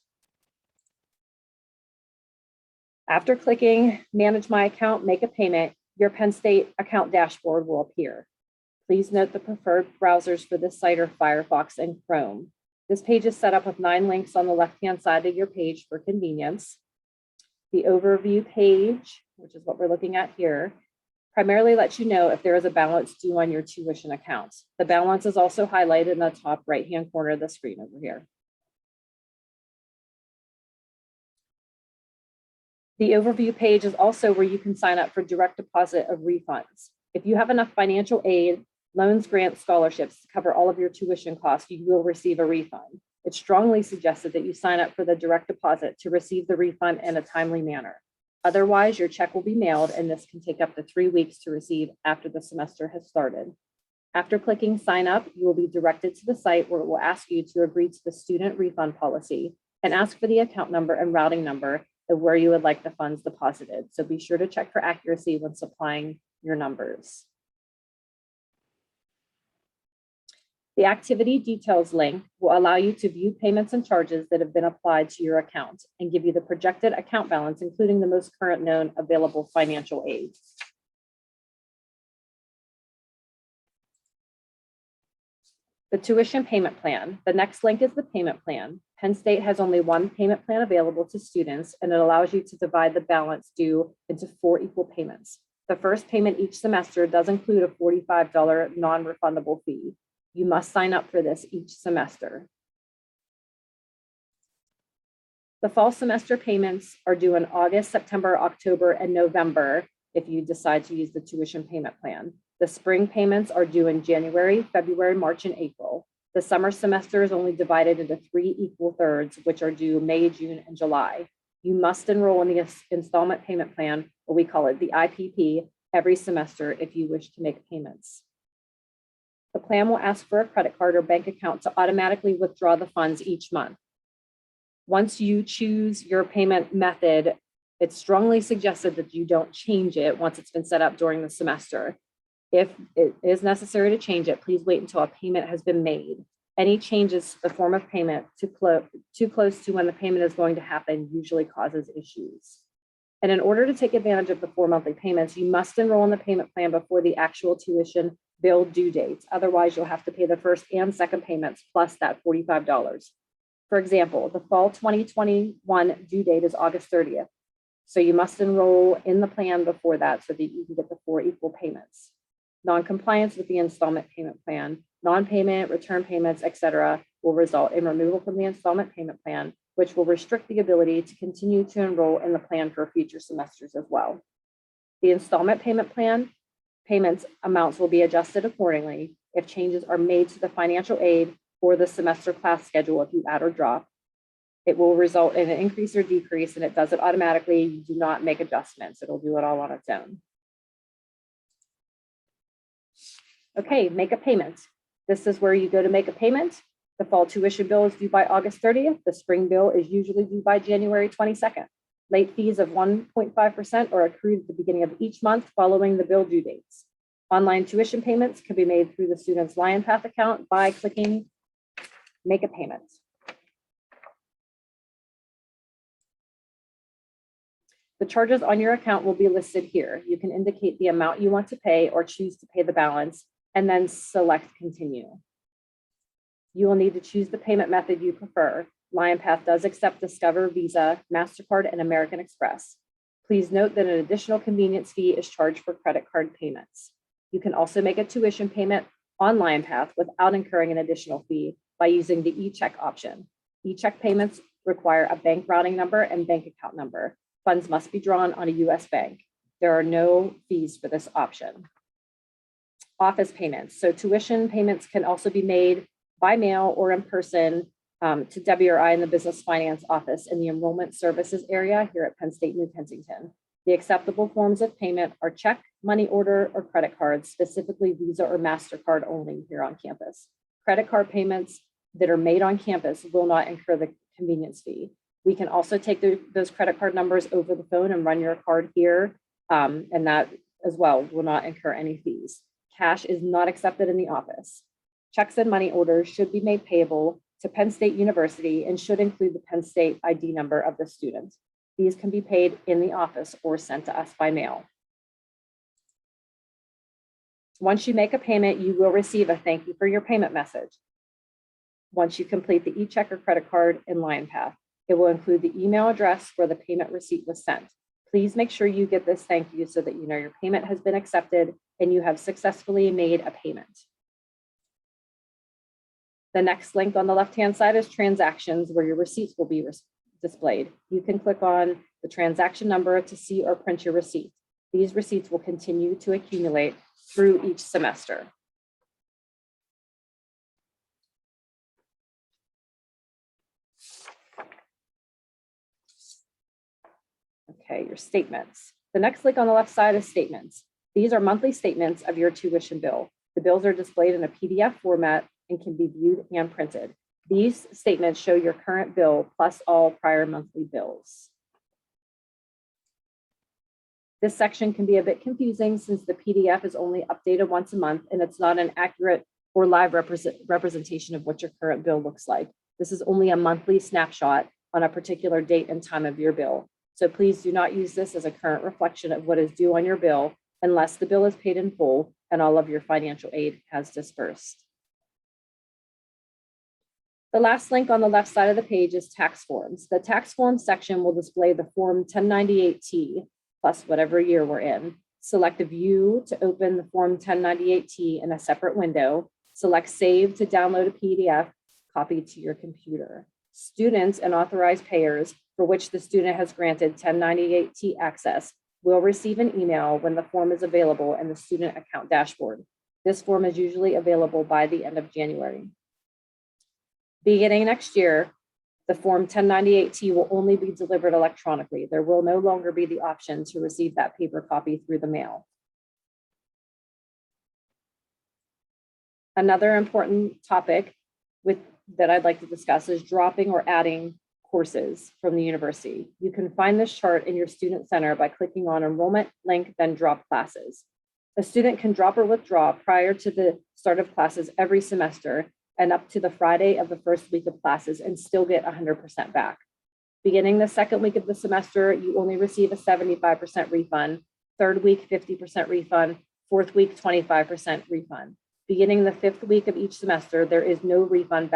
After clicking Manage My Account, Make a Payment, your Penn State account dashboard will appear. Please note the preferred browsers for this site are Firefox and Chrome. This page is set up with 9 links on the left-hand side of your page for convenience. The overview page, which is what we're looking at here, primarily lets you know if there is a balance due on your tuition account. The balance is also highlighted in the top right-hand corner of the screen over here. The overview page is also where you can sign up for direct deposit of refunds. If you have enough financial aid, loans, grants, scholarships to cover all of your tuition costs, you will receive a refund. It's strongly suggested that you sign up for the direct deposit to receive the refund in a timely manner. Otherwise, your check will be mailed, and this can take up to 3 weeks to receive after the semester has started. After clicking Sign Up, you will be directed to the site where it will ask you to agree to the student refund policy and ask for the account number and routing number of where you would like the funds deposited. So be sure to check for accuracy when supplying your numbers. The activity details link will allow you to view payments and charges that have been applied to your account and give you the projected account balance, including the most current known available financial aid. The tuition payment plan. The next link is the payment plan. Penn State has only 1 payment plan available to students, and it allows you to divide the balance due into 4 equal payments. The first payment each semester does include a $45 non-refundable fee. You must sign up for this each semester. The fall semester payments are due in August, September, October, and November if you decide to use the tuition payment plan. The spring payments are due in January, February, March, and April. The summer semester is only divided into 3 equal thirds, which are due May, June, and July. You must enroll in the installment payment plan, or we call it the IPP, every semester if you wish to make payments. The plan will ask for a credit card or bank account to automatically withdraw the funds each month. Once you choose your payment method, it's strongly suggested that you don't change it once it's been set up during the semester. If it is necessary to change it, please wait until a payment has been made. Any changes to the form of payment too close to when the payment is going to happen usually causes issues. And in order to take advantage of the 4 monthly payments, you must enroll in the payment plan before the actual tuition bill due dates. Otherwise, you'll have to pay the first and second payments plus that $45. For example, the fall 2021 due date is August 30th. So you must enroll in the plan before that so that you can get the 4 equal payments. Non-compliance with the installment payment plan, non-payment, return payments, etc., will result in removal from the installment payment plan, which will restrict the ability to continue to enroll in the plan for future semesters as well. The installment payment plan payments amounts will be adjusted accordingly if changes are made to the financial aid or the semester class schedule if you add or drop. It will result in an increase or decrease, and it does it automatically. You do not make adjustments. It'll do it all on its own. Okay, make a payment. This is where you go to make a payment. The fall tuition bill is due by August 30th. The spring bill is usually due by January 22nd. Late fees of 1.5% are accrued at the beginning of each month following the bill due dates. Online tuition payments can be made through the student's LionPath account by clicking Make a Payment. The charges on your account will be listed here. You can indicate the amount you want to pay or choose to pay the balance and then select Continue. You will need to choose the payment method you prefer. LionPath does accept Discover, Visa, MasterCard, and American Express. Please note that an additional convenience fee is charged for credit card payments. You can also make a tuition payment on LionPath without incurring an additional fee by using the e-check option. E-check payments require a bank routing number and bank account number. Funds must be drawn on a U.S. bank. There are no fees for this option. Office payments. So tuition payments can also be made by mail or in person to Debbie or I in the business finance office in the enrollment services area here at Penn State New Kensington. The acceptable forms of payment are check, money order, or credit cards, specifically Visa or MasterCard only here on campus. Credit card payments that are made on campus will not incur the convenience fee. We can also take those credit card numbers over the phone and run your card here, and that as well will not incur any fees. Cash is not accepted in the office. Checks and money orders should be made payable to Penn State University and should include the Penn State ID number of the student. These can be paid in the office or sent to us by mail. Once you make a payment, you will receive a thank you for your payment message. Once you complete the e-check or credit card in LionPath, it will include the email address where the payment receipt was sent. Please make sure you get this thank you so that you know your payment has been accepted and you have successfully made a payment. The next link on the left-hand side is transactions, where your receipts will be displayed. You can click on the transaction number to see or print your receipt. These receipts will continue to accumulate through each semester. Okay, your statements. The next link on the left side is statements. These are monthly statements of your tuition bill. The bills are displayed in a PDF format and can be viewed and printed. These statements show your current bill plus all prior monthly bills. This section can be a bit confusing since the PDF is only updated once a month and it's not an accurate or live representation of what your current bill looks like. This is only a monthly snapshot on a particular date and time of your bill. So please do not use this as a current reflection of what is due on your bill unless the bill is paid in full and all of your financial aid has dispersed. The last link on the left side of the page is tax forms. The tax forms section will display the form 1098T plus whatever year we're in. Select a view to open the form 1098T in a separate window. Select save to download a PDF copy to your computer. Students and authorized payers for which the student has granted 1098T access will receive an email when the form is available in the student account dashboard. This form is usually available by the end of January. Beginning next year, The Form 1098T will only be delivered electronically. There will no longer be the option to receive that paper copy through the mail. Another important topic that I'd like to discuss is dropping or adding courses from the university. You can find this chart in your student center by clicking on enrollment link, then drop classes. A student can drop or withdraw prior to the start of classes every semester and up to the Friday of the first week of classes and still get 100% back. Beginning the second week of the semester, you only receive a 75% refund, third week, 50% refund, fourth week, 25% refund. Beginning the fifth week of each semester, there is no refund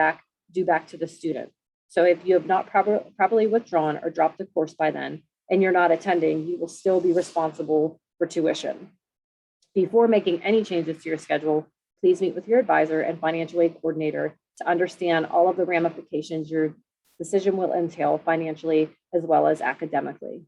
due back to the student. So if you have not properly withdrawn or dropped the course by then, and you're not attending, you will still be responsible for tuition. Before making any changes to your schedule, please meet with your advisor and financial aid coordinator to understand all of the ramifications your decision will entail financially as well as academically.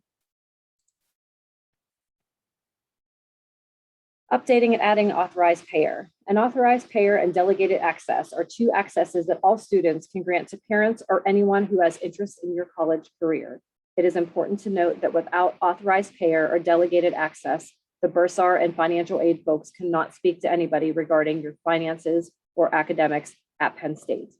Updating and adding an authorized payer. An authorized payer and delegated access are two accesses that all students can grant to parents or anyone who has interest in your college career. It is important to note that without authorized payer or delegated access, the bursar and financial aid folks cannot speak to anybody regarding your finances or academics at Penn State.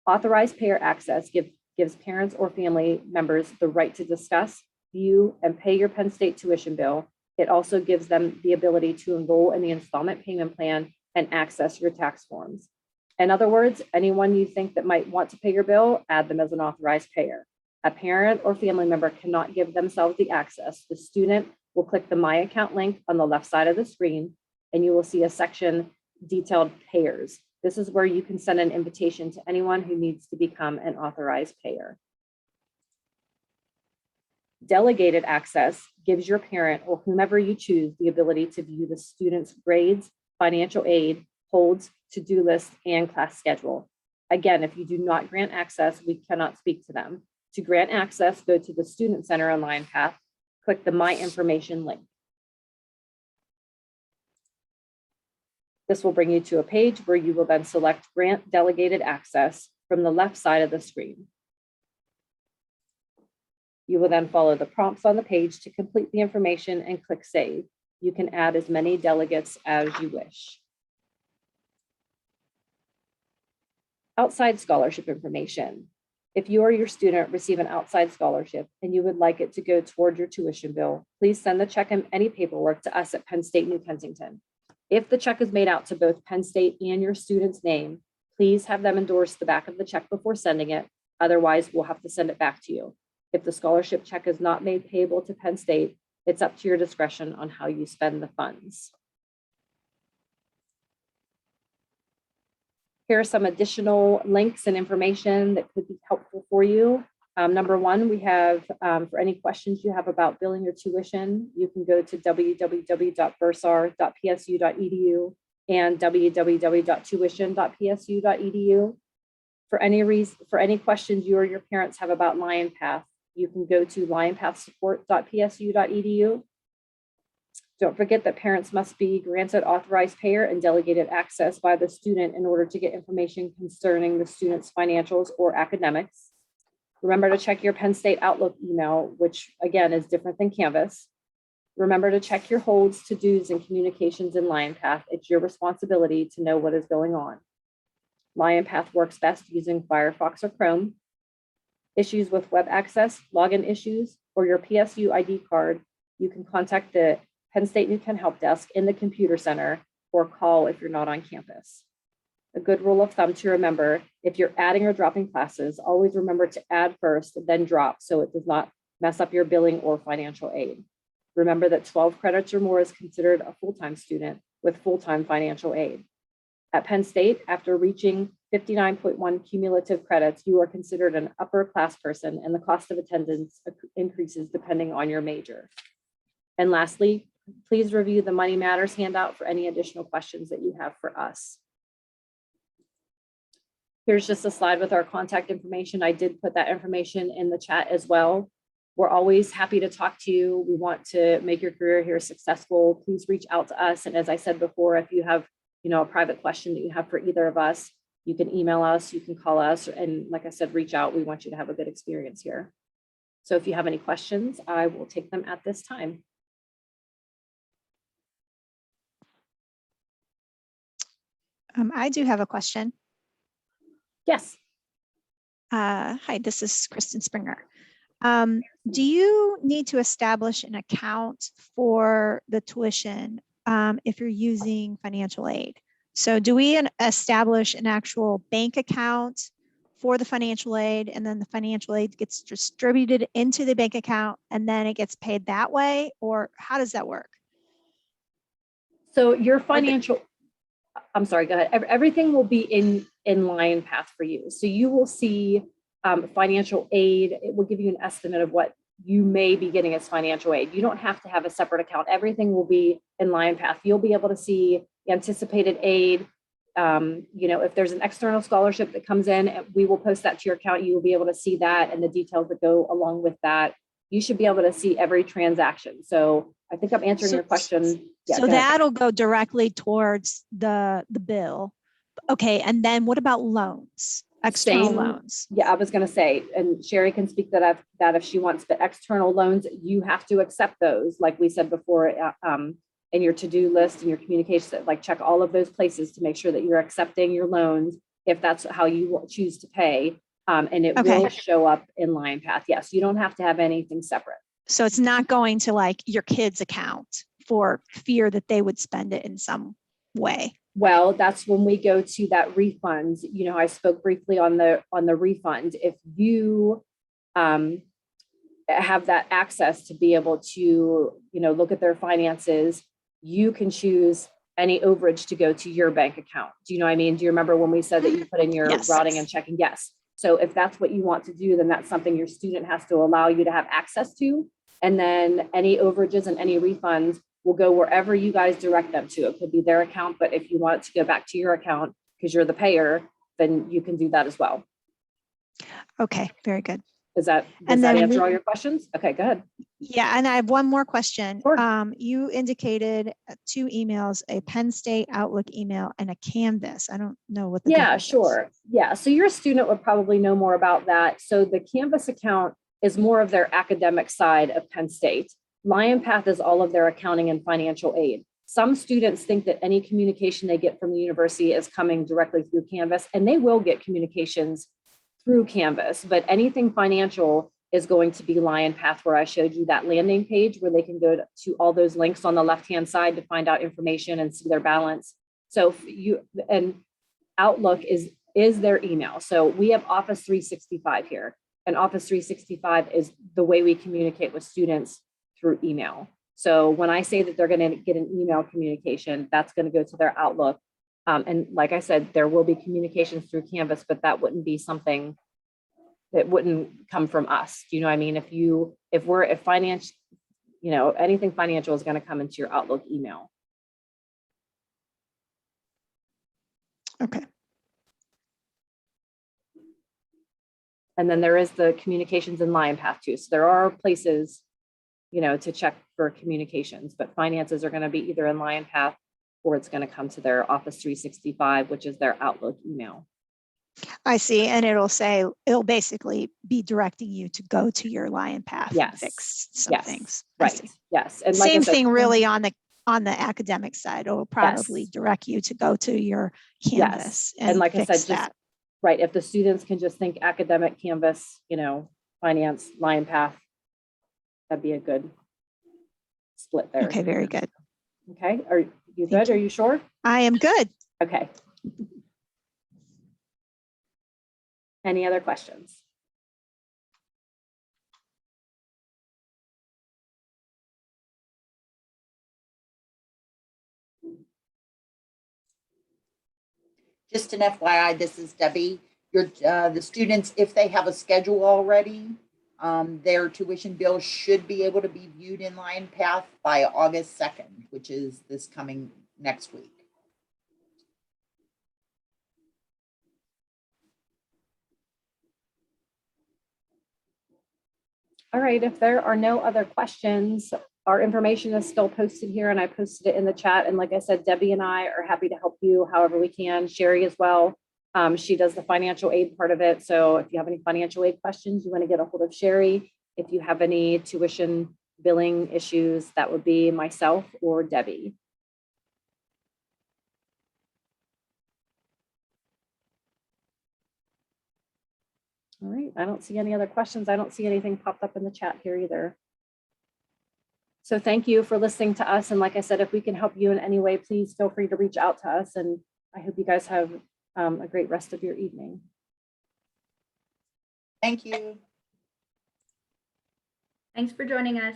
Authorized payer access gives parents or family members the right to discuss, view, and pay your Penn State tuition bill. It also gives them the ability to enroll in the installment payment plan and access your tax forms. In other words, anyone you think that might want to pay your bill, add them as an authorized payer. A parent or family member cannot give themselves the access. The student will click the My Account link on the left side of the screen, and you will see a section detailed payers. This is where you can send an invitation to anyone who needs to become an authorized payer. Delegated access gives your parent or whomever you choose the ability to view the student's grades, financial aid, holds, to-do list, and class schedule. Again, if you do not grant access, we cannot speak to them. To grant access, go to the Student Center on LionPath, click the My Information link. This will bring you to a page where you will then select Grant Delegated Access from the left side of the screen. You will then follow the prompts on the page to complete the information and click Save. You can add as many delegates as you wish. Outside scholarship information. If you or your student receive an outside scholarship and you would like it to go toward your tuition bill, please send the check and any paperwork to us at Penn State New Kensington. If the check is made out to both Penn State and your student's name, please have them endorse the back of the check before sending it. Otherwise, we'll have to send it back to you. If the scholarship check is not made payable to Penn State, it's up to your discretion on how you spend the funds. Here are some additional links and information that could be helpful for you. Number one, we have, for any questions you have about billing your tuition, you can go to www.bursar.psu.edu and www.tuition.psu.edu. For any questions you or your parents have about LionPath, you can go to lionpathsupport.psu.edu. Don't forget that parents must be granted authorized payer and delegated access by the student in order to get information concerning the student's financials or academics. Remember to check your Penn State Outlook email, which again is different than Canvas. Remember to check your holds, to-dos, and communications in LionPath. It's your responsibility to know what is going on. LionPath works best using Firefox or Chrome. Issues with web access, login issues, or your PSU ID card, you can contact the Penn State New Ken Help Desk in the Computer Center or call if you're not on campus. A good rule of thumb to remember, if you're adding or dropping classes, always remember to add first, then drop so it does not mess up your billing or financial aid. Remember that 12 credits or more is considered a full-time student with full-time financial aid. At Penn State, after reaching 59.1 cumulative credits, you are considered an upper class person and the cost of attendance increases depending on your major. And lastly, please review the Money Matters handout for any additional questions that you have for us. Here's just a slide with our contact information. I did put that information in the chat as well. We're always happy to talk to you. We want to make your career here successful. Please reach out to us. And as I said before, if you have a private question that you have for either of us, You can email us, you can call us, and like I said, reach out. We want you to have a good experience here. So if you have any questions, I will take them at this time. I do have a question. Yes. Hi, this is Kristen Springer. Do you need to establish an account for the tuition if you're using financial aid? So do we establish an actual bank account for the financial aid, and then the financial aid gets distributed into the bank account and then it gets paid that way? Or how does that work? So your financial, I'm sorry, go ahead. Everything will be in line path for you. So you will see financial aid. It will give you an estimate of what you may be getting as financial aid. You don't have to have a separate account. Everything will be in line path. You'll be able to see anticipated aid. If there's an external scholarship that comes in, we will post that to your account. You will be able to see that and the details that go along with that. You should be able to see every transaction. So I think I'm answering your question. Yeah, so that'll go directly towards the bill. Okay, and then what about loans? External loans? Yeah, I was going to say, and Sherry can speak that if she wants, but external loans, you have to accept those. Like we said before, in your to-do list and your communications, like check all of those places to make sure that you're accepting your loans if that's how you choose to pay. And it will show up in line path. Yes, you don't have to have anything separate. So it's not going to like your kid's account for fear that they would spend it in some way. Well, that's when we go to that refund. I spoke briefly on the refund. If you have that access to be able to, look at their finances, you can choose any overage to go to your bank account. Do you know what I mean? Do you remember when we said that you put in your routing and checking? Yes. So if that's what you want to do, then that's something your student has to allow you to have access to. And then any overages and any refunds will go wherever you guys direct them to. It could be their account, but if you want it to go back to your account because you're the payer, then you can do that as well. Okay, very good. Does that answer all your questions? Okay, go ahead. Yeah, and I have one more question. Sure. You indicated 2 emails, a Penn State Outlook email and a Canvas. I don't know what the difference sure. is. Yeah, so your student would probably know more about that. So the Canvas account is more of their academic side of Penn State. LionPath is all of their accounting and financial aid. Some students think that any communication they get from the university is coming directly through Canvas, and they will get communications through Canvas, but anything financial is going to be LionPath, where I showed you that landing page where they can go to all those links on the left-hand side to find out information and see their balance. So Outlook is their email. So we have Office 365 here, and Office 365 is the way we communicate with students through email. So when I say that they're going to get an email communication, that's going to go to their Outlook. And like I said, there will be communications through Canvas, but that wouldn't be something that wouldn't come from us. Do you know what I mean? If finance, anything financial is going to come into your Outlook email. Okay. And then there is the communications in LionPath too. So there are places, to check for communications, but finances are going to be either in LionPath or it's going to come to their Office 365, which is their Outlook email. I see. And it'll basically be directing you to go to your LionPath and fix some things. Right. Yes. And same thing really on the academic side. It'll probably direct you to go to your Canvas and like fix I said, that. Right. If the students can just think academic, Canvas, finance, LionPath, that'd be a good split there. Okay. Very good. Okay. Are you good? Are you sure? I am good. Okay. Any other questions? Just an FYI, this is Debbie. The students, if they have a schedule already, their tuition bill should be able to be viewed in LionPath by August 2nd, which is this coming next week. All right, if there are no other questions, our information is still posted here and I posted it in the chat. And like I said, Debbie and I are happy to help you however we can, Sherry as well. She does the financial aid part of it. So if you have any financial aid questions, you want to get a hold of Sherry. If you have any tuition billing issues, that would be myself or Debbie. All right, I don't see any other questions. I don't see anything popped up in the chat here either. So thank you for listening to us. And like I said, if we can help you in any way, please feel free to reach out to us. And I hope you guys have a great rest of your evening. Thank you. Thanks for joining us.